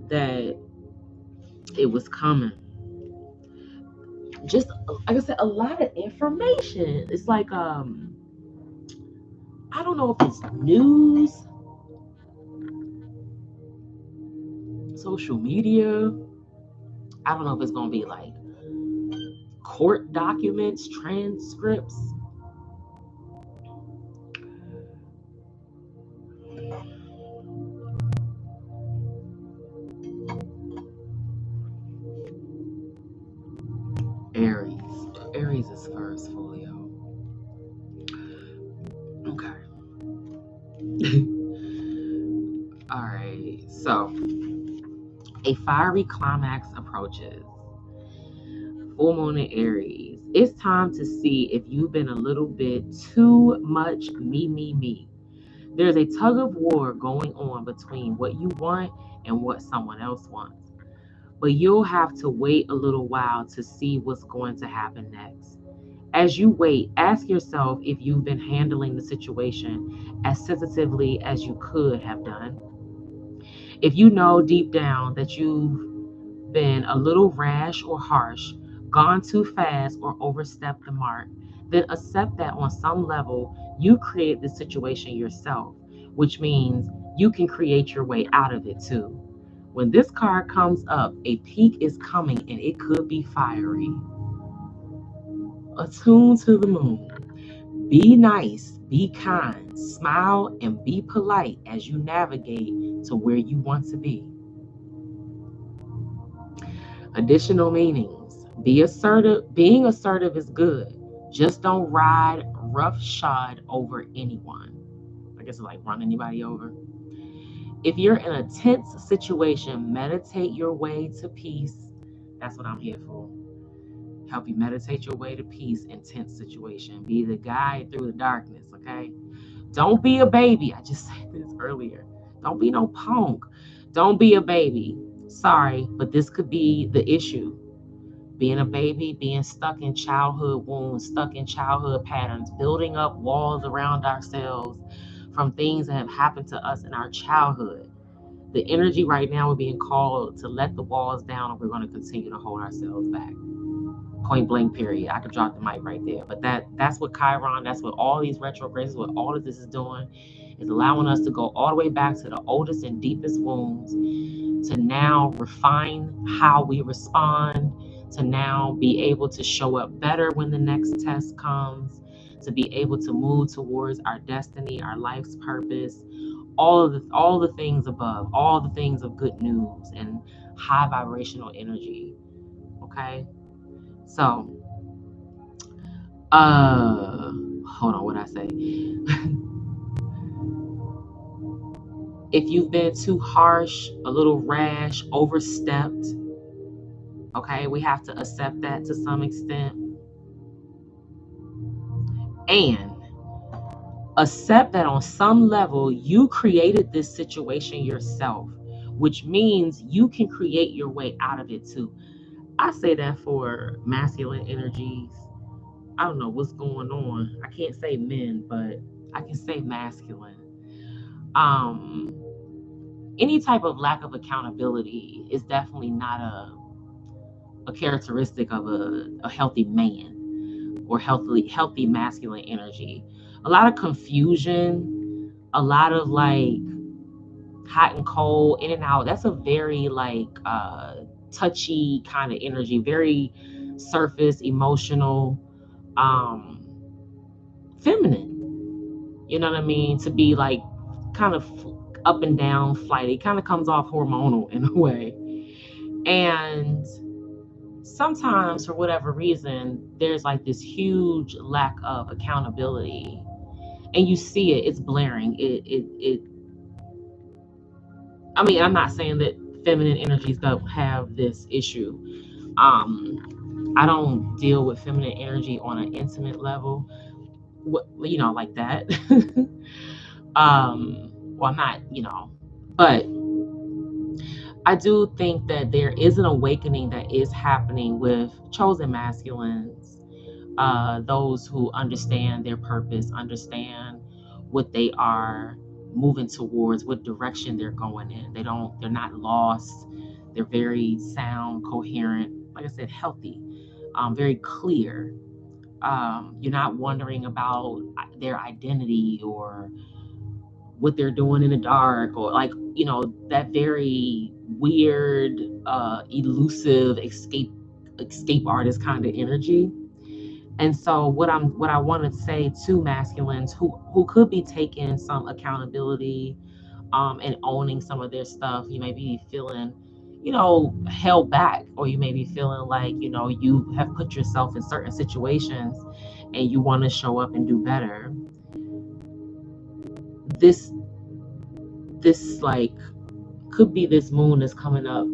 S1: that it was coming. Just like I said, a lot of information. It's like I don't know if it's news, social media. I don't know if it's gonna be like court documents, transcripts. Aries. Aries is first, Folio. Okay. All right. So, a fiery climax approaches. Full moon in Aries. It's time to see if you've been a little bit too much me. There's a tug of war going on between what you want and what someone else wants. But you'll have to wait a little while to see what's going to happen next. As you wait, ask yourself if you've been handling the situation as sensitively as you could have done. If you know deep down that you've been a little rash or harsh, gone too fast, or overstepped the mark, then accept that on some level you create the situation yourself, which means you can create your way out of it too. When this card comes up, a peak is coming and it could be fiery. Attune to the moon. Be nice, be kind, smile, and be polite as you navigate to where you want to be. Additional meanings. Be assertive. Being assertive is good. Just don't ride roughshod over anyone. I guess it's like run anybody over. If you're in a tense situation, meditate your way to peace. That's what I'm here for. Help you meditate your way to peace in tense situation. Be the guide through the darkness, okay? Don't be a baby. I just said this earlier. Don't be no punk. Don't be a baby. Sorry, but this could be the issue. Being a baby, being stuck in childhood wounds, stuck in childhood patterns, building up walls around ourselves from things that have happened to us in our childhood. The energy right now, we're being called to let the walls down, and we're going to continue to hold ourselves back. Point blank, period. I could drop the mic right there. But that's what Chiron, that's what all these retrogrades, what all of this is doing, is allowing us to go all the way back to the oldest and deepest wounds, to now refine how we respond, to now be able to show up better when the next test comes, to be able to move towards our destiny, our life's purpose, all the things above, all the things of good news and high vibrational energy. Okay? So, hold on, what I say? If you've been too harsh, a little rash, overstepped, okay, we have to accept that to some extent. And accept that on some level, you created this situation yourself, which means you can create your way out of it too. I say that for masculine energies. I don't know what's going on. I can't say men, but I can say masculine. Any type of lack of accountability is definitely not a characteristic of a healthy man or healthy masculine energy. A lot of confusion, a lot of like hot and cold, in and out. That's a very like touchy kind of energy, very surface, emotional, feminine. You know what I mean? To be like kind of up and down, flighty, kind of comes off hormonal in a way. And sometimes, for whatever reason, there's like this huge lack of accountability, and you see it. It's blaring. I mean, I'm not saying that feminine energies don't have this issue. I don't deal with feminine energy on an intimate level, like that. Well, not, but I do think that there is an awakening that is happening with chosen masculines, those who understand their purpose, understand what they are moving towards, what direction they're going in. They're not lost. They're very sound, coherent, like I said, healthy, very clear. You're not wondering about their identity or what they're doing in the dark, or like, that very weird, elusive escape artist kind of energy. And so what I want to say to masculines who could be taking some accountability, and owning some of their stuff, you may be feeling, held back, or you may be feeling like, you have put yourself in certain situations and you want to show up and do better. This like could be this moon is coming up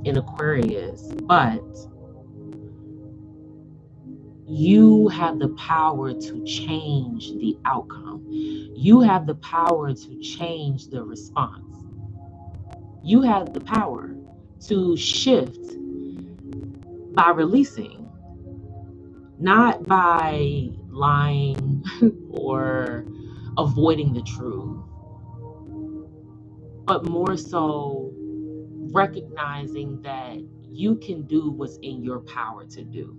S1: in Aquarius, but you have the power to change the outcome. You have the power to change the response. You have the power to shift by releasing, not by lying or avoiding the truth, but more so recognizing that you can do what's in your power to do.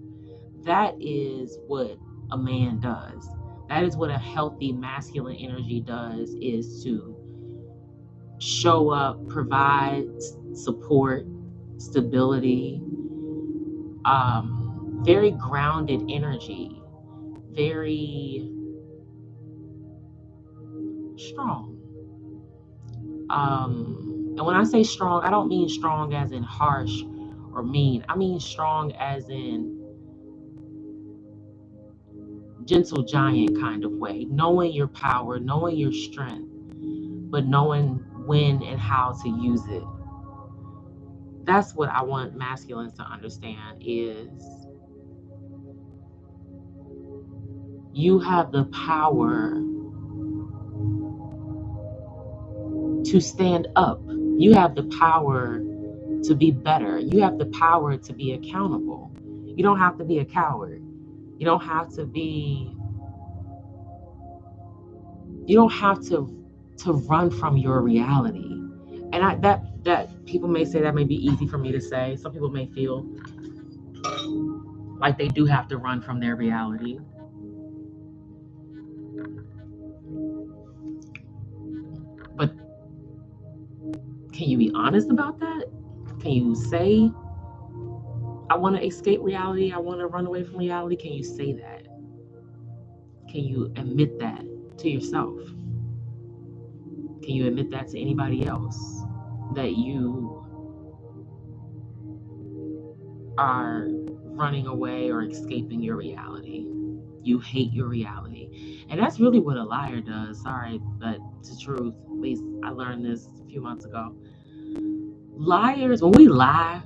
S1: That is what a man does. That is what a healthy masculine energy does, is to show up, provide support, stability, very grounded energy, very strong. And when I say strong, I don't mean strong as in harsh or mean. I mean strong as in gentle giant kind of way, knowing your power, knowing your strength, but knowing when and how to use it. That's what I want masculines to understand, is you have the power to stand up. You have the power to be better. You have the power to be accountable. You don't have to be a coward. You don't have to run from your reality. And that people may say that may be easy for me to say. Some people may feel like they do have to run from their reality. But can you be honest about that? Can you say, I want to escape reality, I want to run away from reality? Can you say that? Can you admit that to yourself? Can you admit that to anybody else? That you are running away or escaping your reality. You hate your reality. And that's really what a liar does. Sorry, but it's the truth. At least I learned this a few months ago. Liars, when we lie,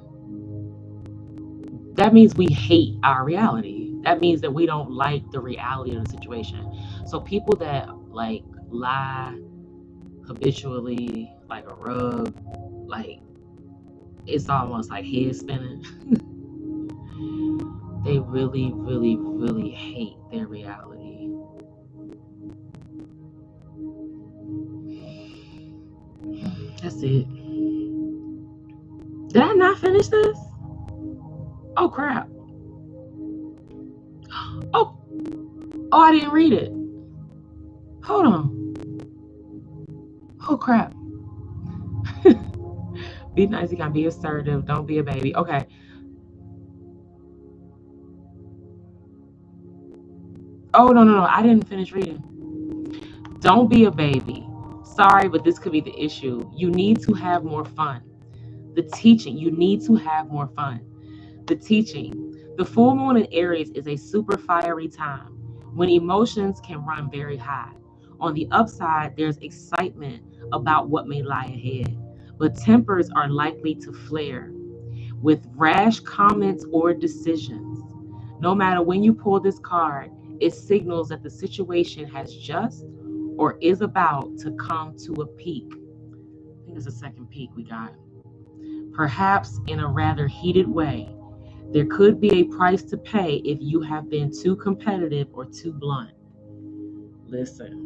S1: that means we hate our reality. That means that we don't like the reality of the situation. So people that like lie habitually, like a rug, like it's almost like head spinning. They really, really, really hate their reality. That's it. Did I not finish this? Oh crap. Oh, I didn't read it. Hold on. Oh crap. Be nice, you gotta be assertive. Don't be a baby. Okay. Oh, no. I didn't finish reading. Don't be a baby. Sorry, but this could be the issue. You need to have more fun. The teaching, you need to have more fun. The teaching. The full moon in Aries is a super fiery time when emotions can run very high. On the upside, there's excitement about what may lie ahead, but tempers are likely to flare with rash comments or decisions. No matter when you pull this card, it signals that the situation has just or is about to come to a peak. I think it's the second peak we got. Perhaps in a rather heated way. There could be a price to pay if you have been too competitive or too blunt. Listen.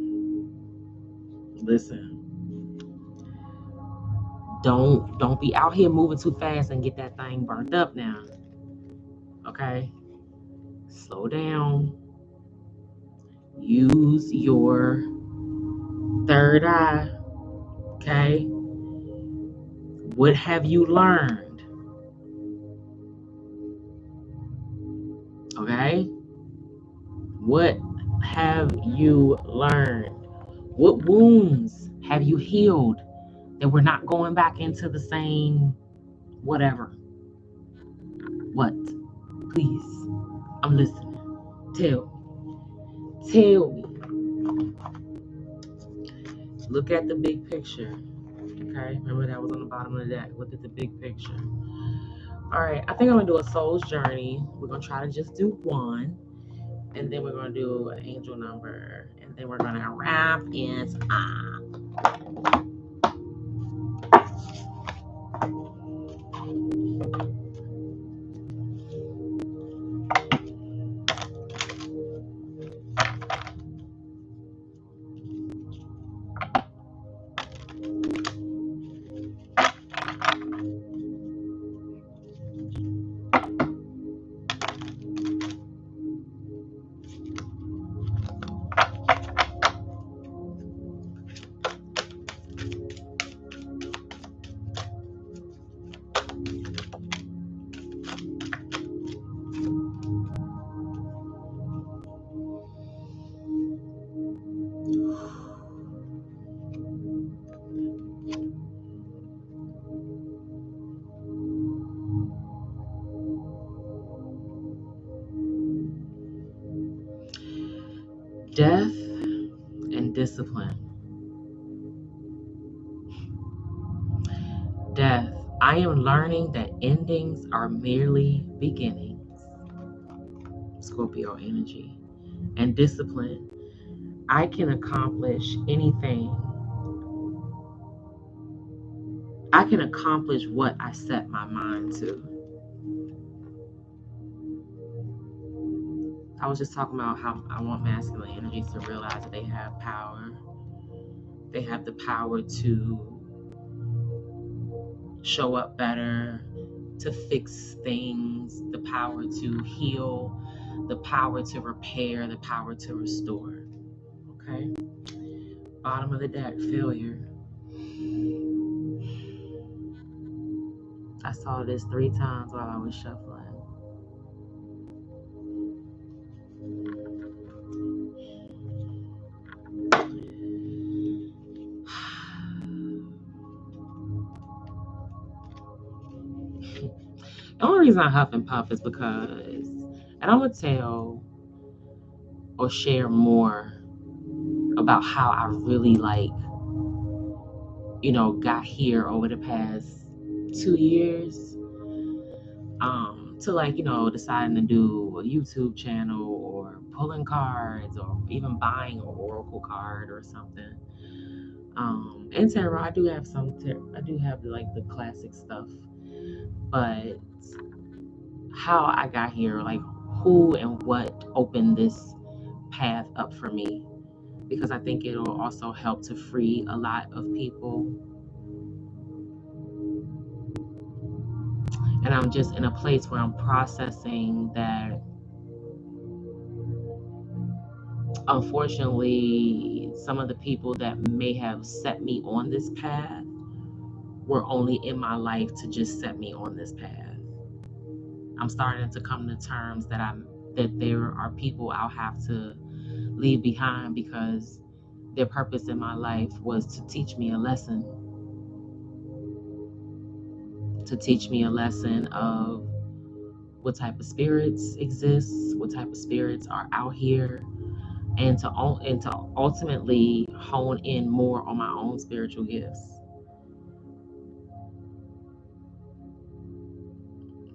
S1: Don't be out here moving too fast and get that thing burnt up now. Okay? Slow down. Use your third eye. Okay? What have you learned? Okay? What have you learned? What wounds have you healed that we're not going back into the same whatever. What? Please. I'm listening. Tell me. Look at the big picture. Okay? Remember that was on the bottom of the deck. Look at the big picture. All right. I think I'm going to do a soul's journey. We're going to try to just do one. And then we're going to do an angel number. And then we're going to wrap it up. Death and discipline. Death. I am learning that endings are merely beginnings. Scorpio energy. And discipline. I can accomplish anything. I can accomplish what I set my mind to. I was just talking about how I want masculine energies to realize that they have power. They have the power to show up better, to fix things, the power to heal, the power to repair, the power to restore. Okay? Bottom of the deck, failure. I saw this 3 times while I was shuffling. The only reason I huff and puff is because, and I'm going to tell or share more about how I really got here over the past 2 years. To deciding to do a YouTube channel or pulling cards or even buying an oracle card or something. And tarot, I do have the classic stuff, but how I got here, who and what opened this path up for me, because I think it'll also help to free a lot of people. And I'm just in a place where I'm processing that, unfortunately, some of the people that may have set me on this path were only in my life to just set me on this path. I'm starting to come to terms that there are people I'll have to leave behind because their purpose in my life was to teach me a lesson. To teach me a lesson of what type of spirits exist, what type of spirits are out here, and to ultimately hone in more on my own spiritual gifts.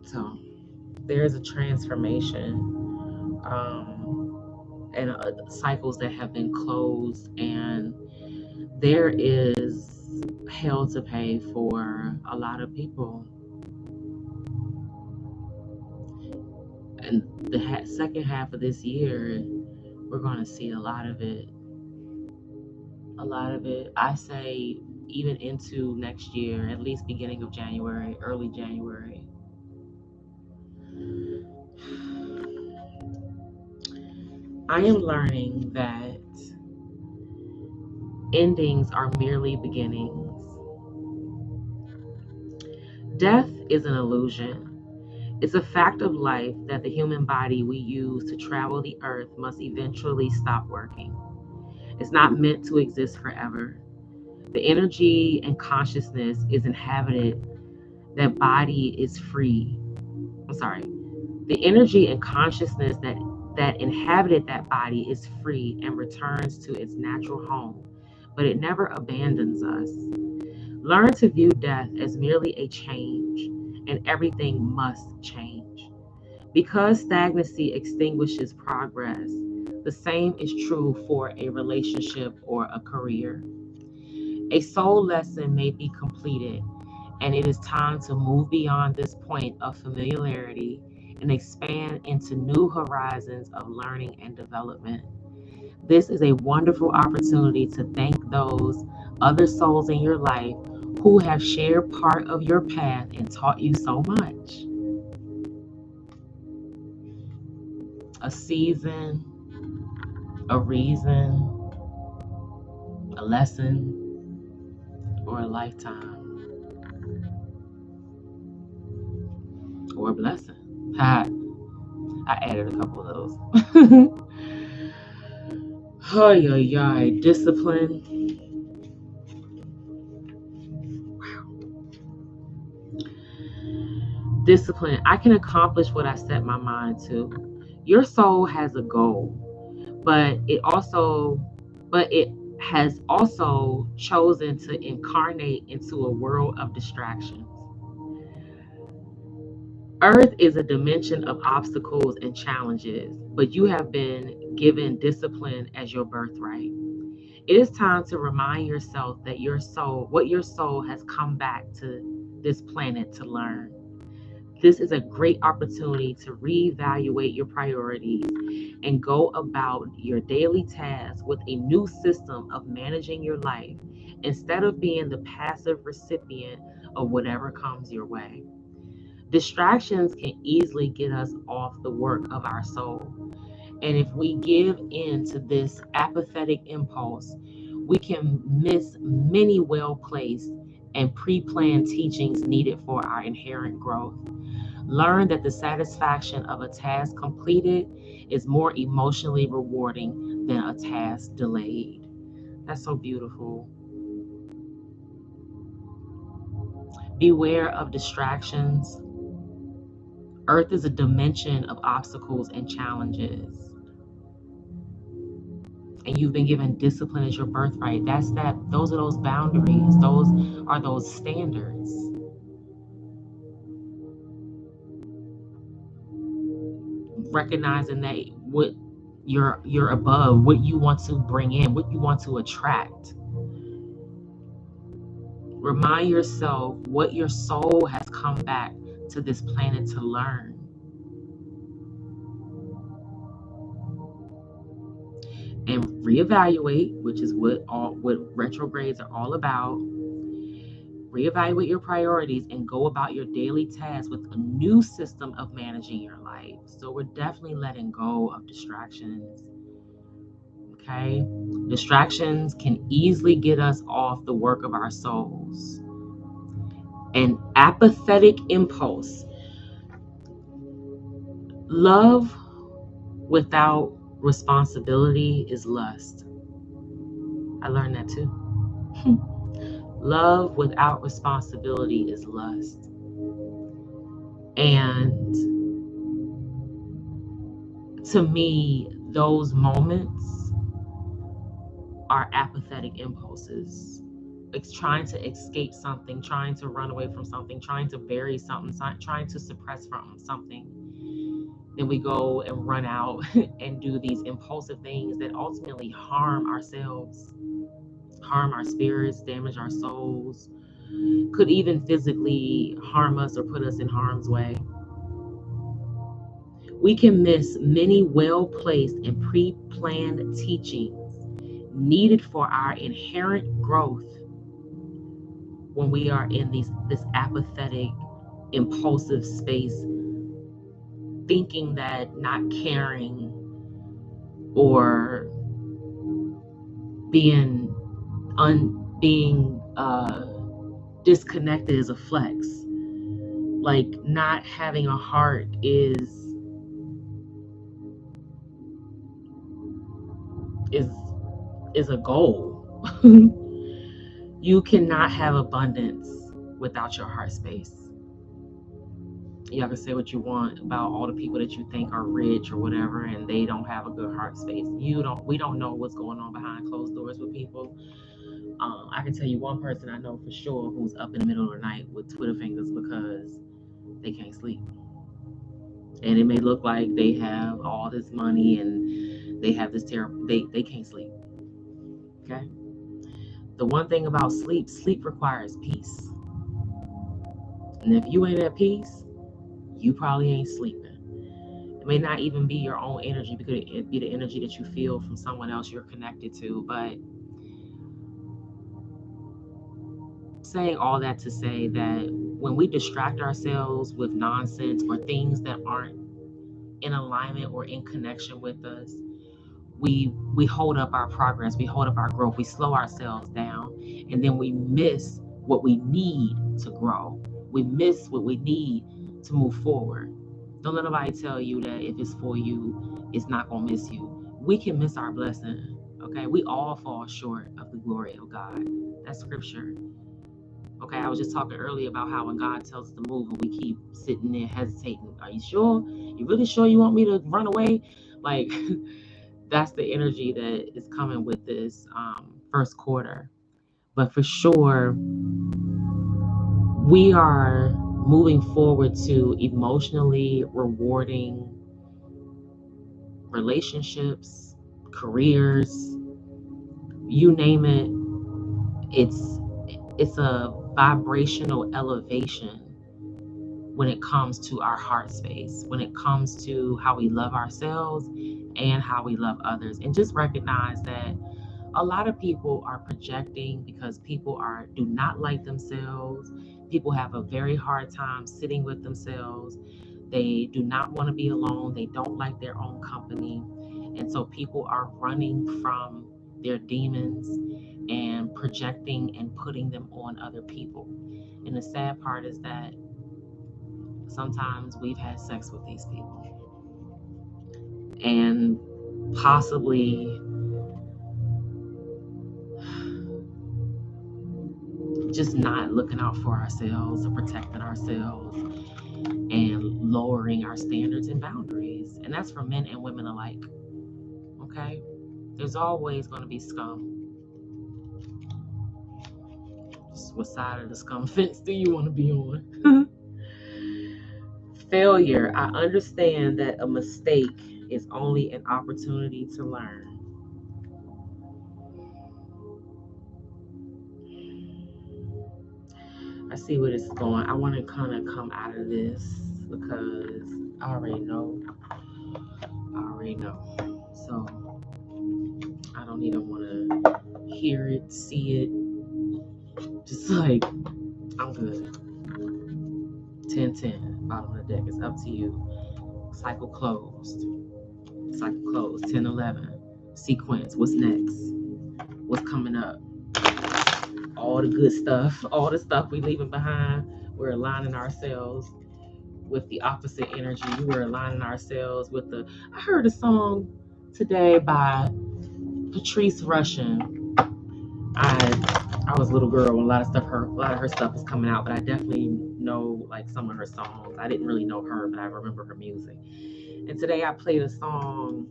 S1: So there's a transformation and cycles that have been closed, and there is hell to pay for a lot of people. And the second half of this year, we're going to see a lot of it. I say even into next year, at least beginning of January, early January. I am learning that endings are merely beginnings. Death is an illusion. It's a fact of life that the human body we use to travel the earth must eventually stop working. It's not meant to exist forever. The energy and consciousness is inhabited that body is free. I'm sorry. The energy and consciousness that inhabited that body is free and returns to its natural home, but it never abandons us. Learn to view death as merely a change, and everything must change. Because stagnancy extinguishes progress, the same is true for a relationship or a career. A soul lesson may be completed, and it is time to move beyond this point of familiarity and expand into new horizons of learning and development. This is a wonderful opportunity to thank those other souls in your life who have shared part of your path and taught you so much. A season, a reason, a lesson, or a lifetime, or a blessing. I added a couple of those. Oh, yeah, discipline. Discipline. I can accomplish what I set my mind to. Your soul has a goal, but it has also chosen to incarnate into a world of distractions. Earth is a dimension of obstacles and challenges, but you have been given discipline as your birthright. It is time to remind yourself that what your soul has come back to this planet to learn. This is a great opportunity to reevaluate your priorities and go about your daily tasks with a new system of managing your life instead of being the passive recipient of whatever comes your way. Distractions can easily get us off the work of our soul. And if we give in to this apathetic impulse, we can miss many well placed and pre planned teachings needed for our inherent growth. Learn that the satisfaction of a task completed is more emotionally rewarding than a task delayed. That's so beautiful. Beware of distractions. Earth is a dimension of obstacles and challenges. And you've been given discipline as your birthright. Those are those boundaries. Those are those standards. Recognizing that what you're above, what you want to bring in, what you want to attract. Remind yourself what your soul has come back to this planet to learn. And reevaluate, which is what retrogrades are all about. Reevaluate your priorities and go about your daily tasks with a new system of managing your life. So we're definitely letting go of distractions. Okay? Distractions can easily get us off the work of our souls. An apathetic impulse. Love without responsibility is lust. I learned that too. Love without responsibility is lust. And to me, those moments are apathetic impulses. It's trying to escape something, trying to run away from something, trying to bury something, trying to suppress from something. Then we go and run out and do these impulsive things that ultimately harm ourselves, harm our spirits, damage our souls, could even physically harm us or put us in harm's way. We can miss many well-placed and pre-planned teachings needed for our inherent growth when we are in this apathetic, impulsive space, thinking that not caring or being disconnected is a flex. Like not having a heart is a goal. You cannot have abundance without your heart space. Y'all can say what you want about all the people that you think are rich or whatever, and they don't have a good heart space. We don't know what's going on behind closed doors with people. I can tell you one person I know for sure who's up in the middle of the night with Twitter fingers because they can't sleep. And it may look like they have all this money and they have this terrible, they can't sleep. Okay. The one thing about sleep requires peace. And if you ain't at peace, you probably ain't sleeping. It may not even be your own energy, because it be the energy that you feel from someone else you're connected to. But saying all that to say that when we distract ourselves with nonsense or things that aren't in alignment or in connection with us, we hold up our progress, we hold up our growth, we slow ourselves down, and then we miss what we need to grow. We miss what we need to move forward. Don't let nobody tell you that if it's for you, it's not going to miss you. We can miss our blessing, okay? We all fall short of the glory of God. That's scripture. Okay, I was just talking earlier about how when God tells us to move and we keep sitting there hesitating. Are you sure? You really sure you want me to run away? Like, that's the energy that is coming with this first quarter. But for sure, we are moving forward to emotionally rewarding relationships, careers, you name it. It's a vibrational elevation when it comes to our heart space, when it comes to how we love ourselves and how we love others. And just recognize that a lot of people are projecting because people do not like themselves. People have a very hard time sitting with themselves. They do not want to be alone. They don't like their own company. And so people are running from their demons and projecting and putting them on other people. And the sad part is that sometimes we've had sex with these people and possibly just not looking out for ourselves or protecting ourselves and lowering our standards and boundaries. And that's for men and women alike. Okay? There's always going to be scum. What side of the scum fence do you want to be on? Failure. I understand that a mistake is only an opportunity to learn. I see where this is going. I want to kind of come out of this because I already know. So I don't even want to hear it, see it. Just like, I'm good. 10-10. Bottom of the deck. It's up to you. Cycle closed. 10-11. Sequence. What's next? What's coming up? All the good stuff. All the stuff we leaving behind. We're aligning ourselves with the opposite energy. We're aligning ourselves with I heard a song today by Patrice Rushen. I was a little girl when a lot of her stuff was coming out, but I definitely know like some of her songs. I didn't really know her, but I remember her music. And today I played a song.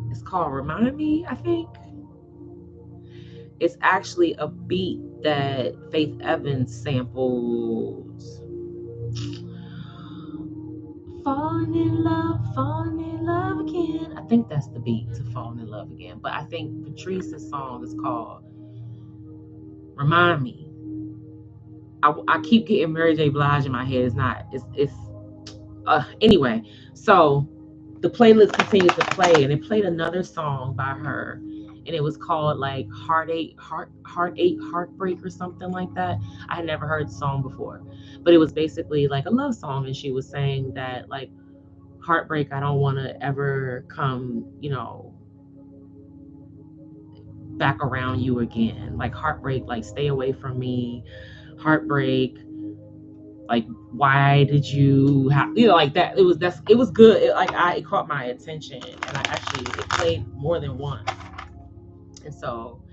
S1: It's called Remind Me, I think. It's actually a beat that Faith Evans samples. Falling in love again. I think that's the beat to Falling in Love Again. But I think Patrice's song is called Remind Me. I keep getting Mary J. Blige in my head. Anyway. So the playlist continued to play, and it played another song by her, and it was called like Heartache, Heartbreak, or something like that. I had never heard the song before, but it was basically like a love song, and she was saying that like, heartbreak, I don't want to ever come, back around you again. Like heartbreak, like stay away from me. Heartbreak, like why did you have, like that. It was good. It caught my attention, and it played more than once. And so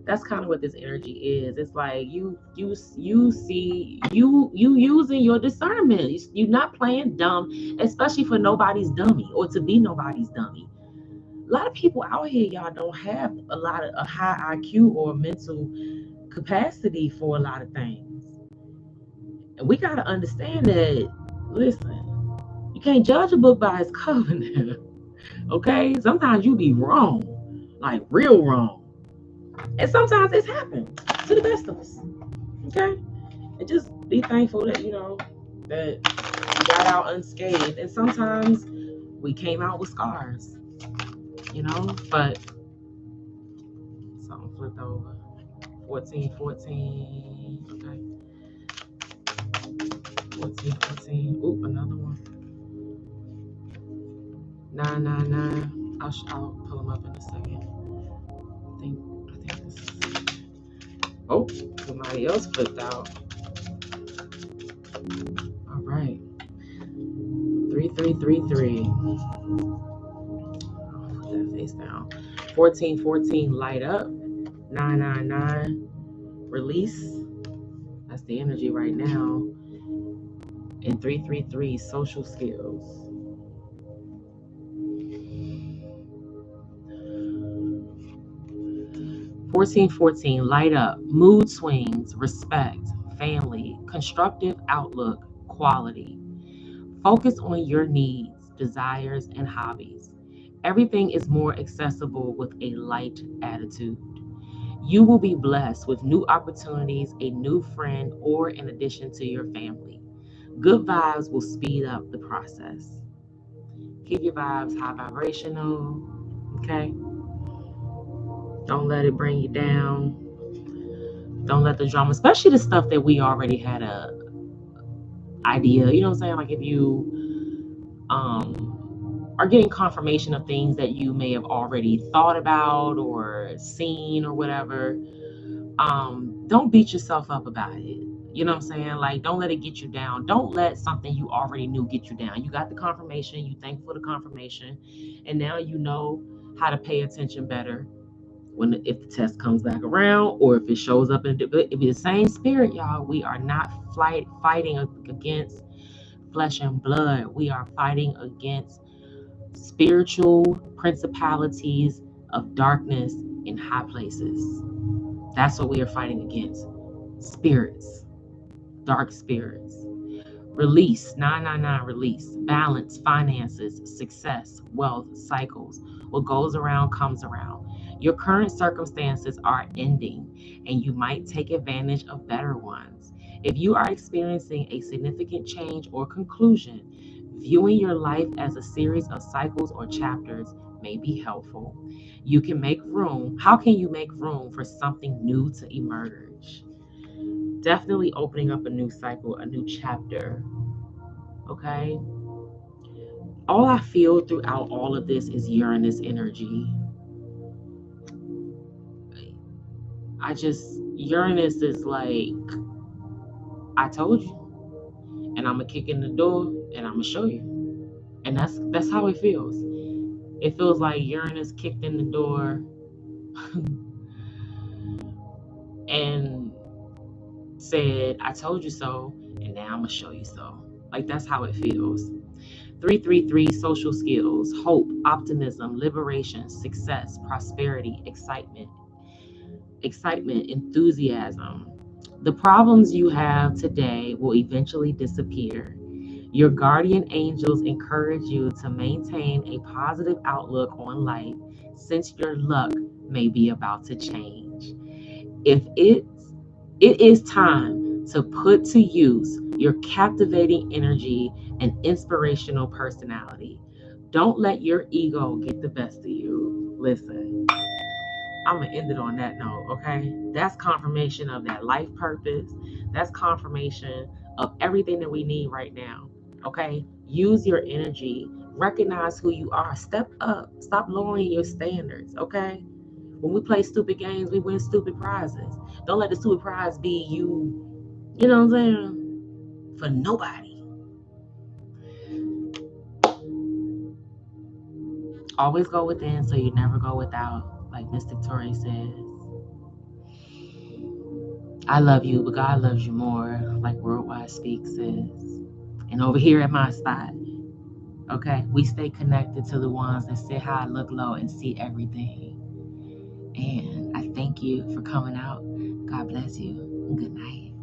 S1: That's kind of what this energy is. It's like you see you using your discernment. You're not playing dumb, especially for nobody's dummy or to be nobody's dummy. A lot of people out here, y'all, don't have a high IQ or mental capacity for a lot of things. And we got to understand that, listen, you can't judge a book by its cover now. Okay? Sometimes you be wrong, like real wrong. And sometimes it's happened to the best of us. Okay? And just be thankful that, that we got out unscathed. And sometimes we came out with scars, but something flipped over. 14, 14. Okay. 14, 14. Oop, another one. 9, 9, 9. I'll pull them up in a second. I think this is. Oh, somebody else flipped out. All right. 3, 3, 3, 3. I'll put that face down. 14, 14. Light up. 9, 9, 9. Release. That's the energy right now. And 3, 3, 3. Social skills. 14, 14. Light up. Mood swings. Respect. Family. Constructive outlook. Quality. Focus on your needs, desires, and hobbies. Everything is more accessible with a light attitude. You will be blessed with new opportunities, a new friend, or in addition to your family. Good vibes will speed up the process. Keep your vibes high vibrational, okay? Don't let it bring you down. Don't let the drama, especially the stuff that we already had a idea, you know what I'm saying? Like if you are getting confirmation of things that you may have already thought about or seen or whatever, don't beat yourself up about it. You know what I'm saying? Like, don't let it get you down. Don't let something you already knew get you down. You got the confirmation, you thank for the confirmation, and now you know how to pay attention better if the test comes back around or if it shows up in it be the same spirit, y'all. We are not fighting against flesh and blood. We are fighting against spiritual principalities of darkness in high places. That's what we are fighting against. Spirits, dark spirits. Release, 999, release. Balance, finances, success, wealth, cycles. What goes around comes around. Your current circumstances are ending, and you might take advantage of better ones. If you are experiencing a significant change or conclusion, viewing your life as a series of cycles or chapters may be helpful. You can make room. How can you make room for something new to emerge? Definitely opening up a new cycle, a new chapter. Okay? All I feel throughout all of this is Uranus energy. Uranus is like, I told you, and I'm gonna kick in the door, and I'm gonna show you, and that's how it feels. It feels like Uranus kicked in the door, and said, I told you so, and now I'm gonna show you so. Like, that's how it feels. 333, social skills, hope, optimism, liberation, success, prosperity, excitement, enthusiasm. The problems you have today will eventually disappear. Your guardian angels encourage you to maintain a positive outlook on life since your luck may be about to change. It is time to put to use your captivating energy and inspirational personality. Don't let your ego get the best of you. Listen, I'm going to end it on that note, okay? That's confirmation of that life purpose. That's confirmation of everything that we need right now, okay? Use your energy. Recognize who you are. Step up. Stop lowering your standards, okay? When we play stupid games, we win stupid prizes. Don't let the stupid prize be you know what I'm saying? For nobody. Always go within so you never go without, like Mystic Tori says. I love you, but God loves you more, like Worldwide Speaks is. And over here at MiSpot, okay, we stay connected to the ones that sit high, look low, and see everything. And I thank you for coming out. God bless you. Good night.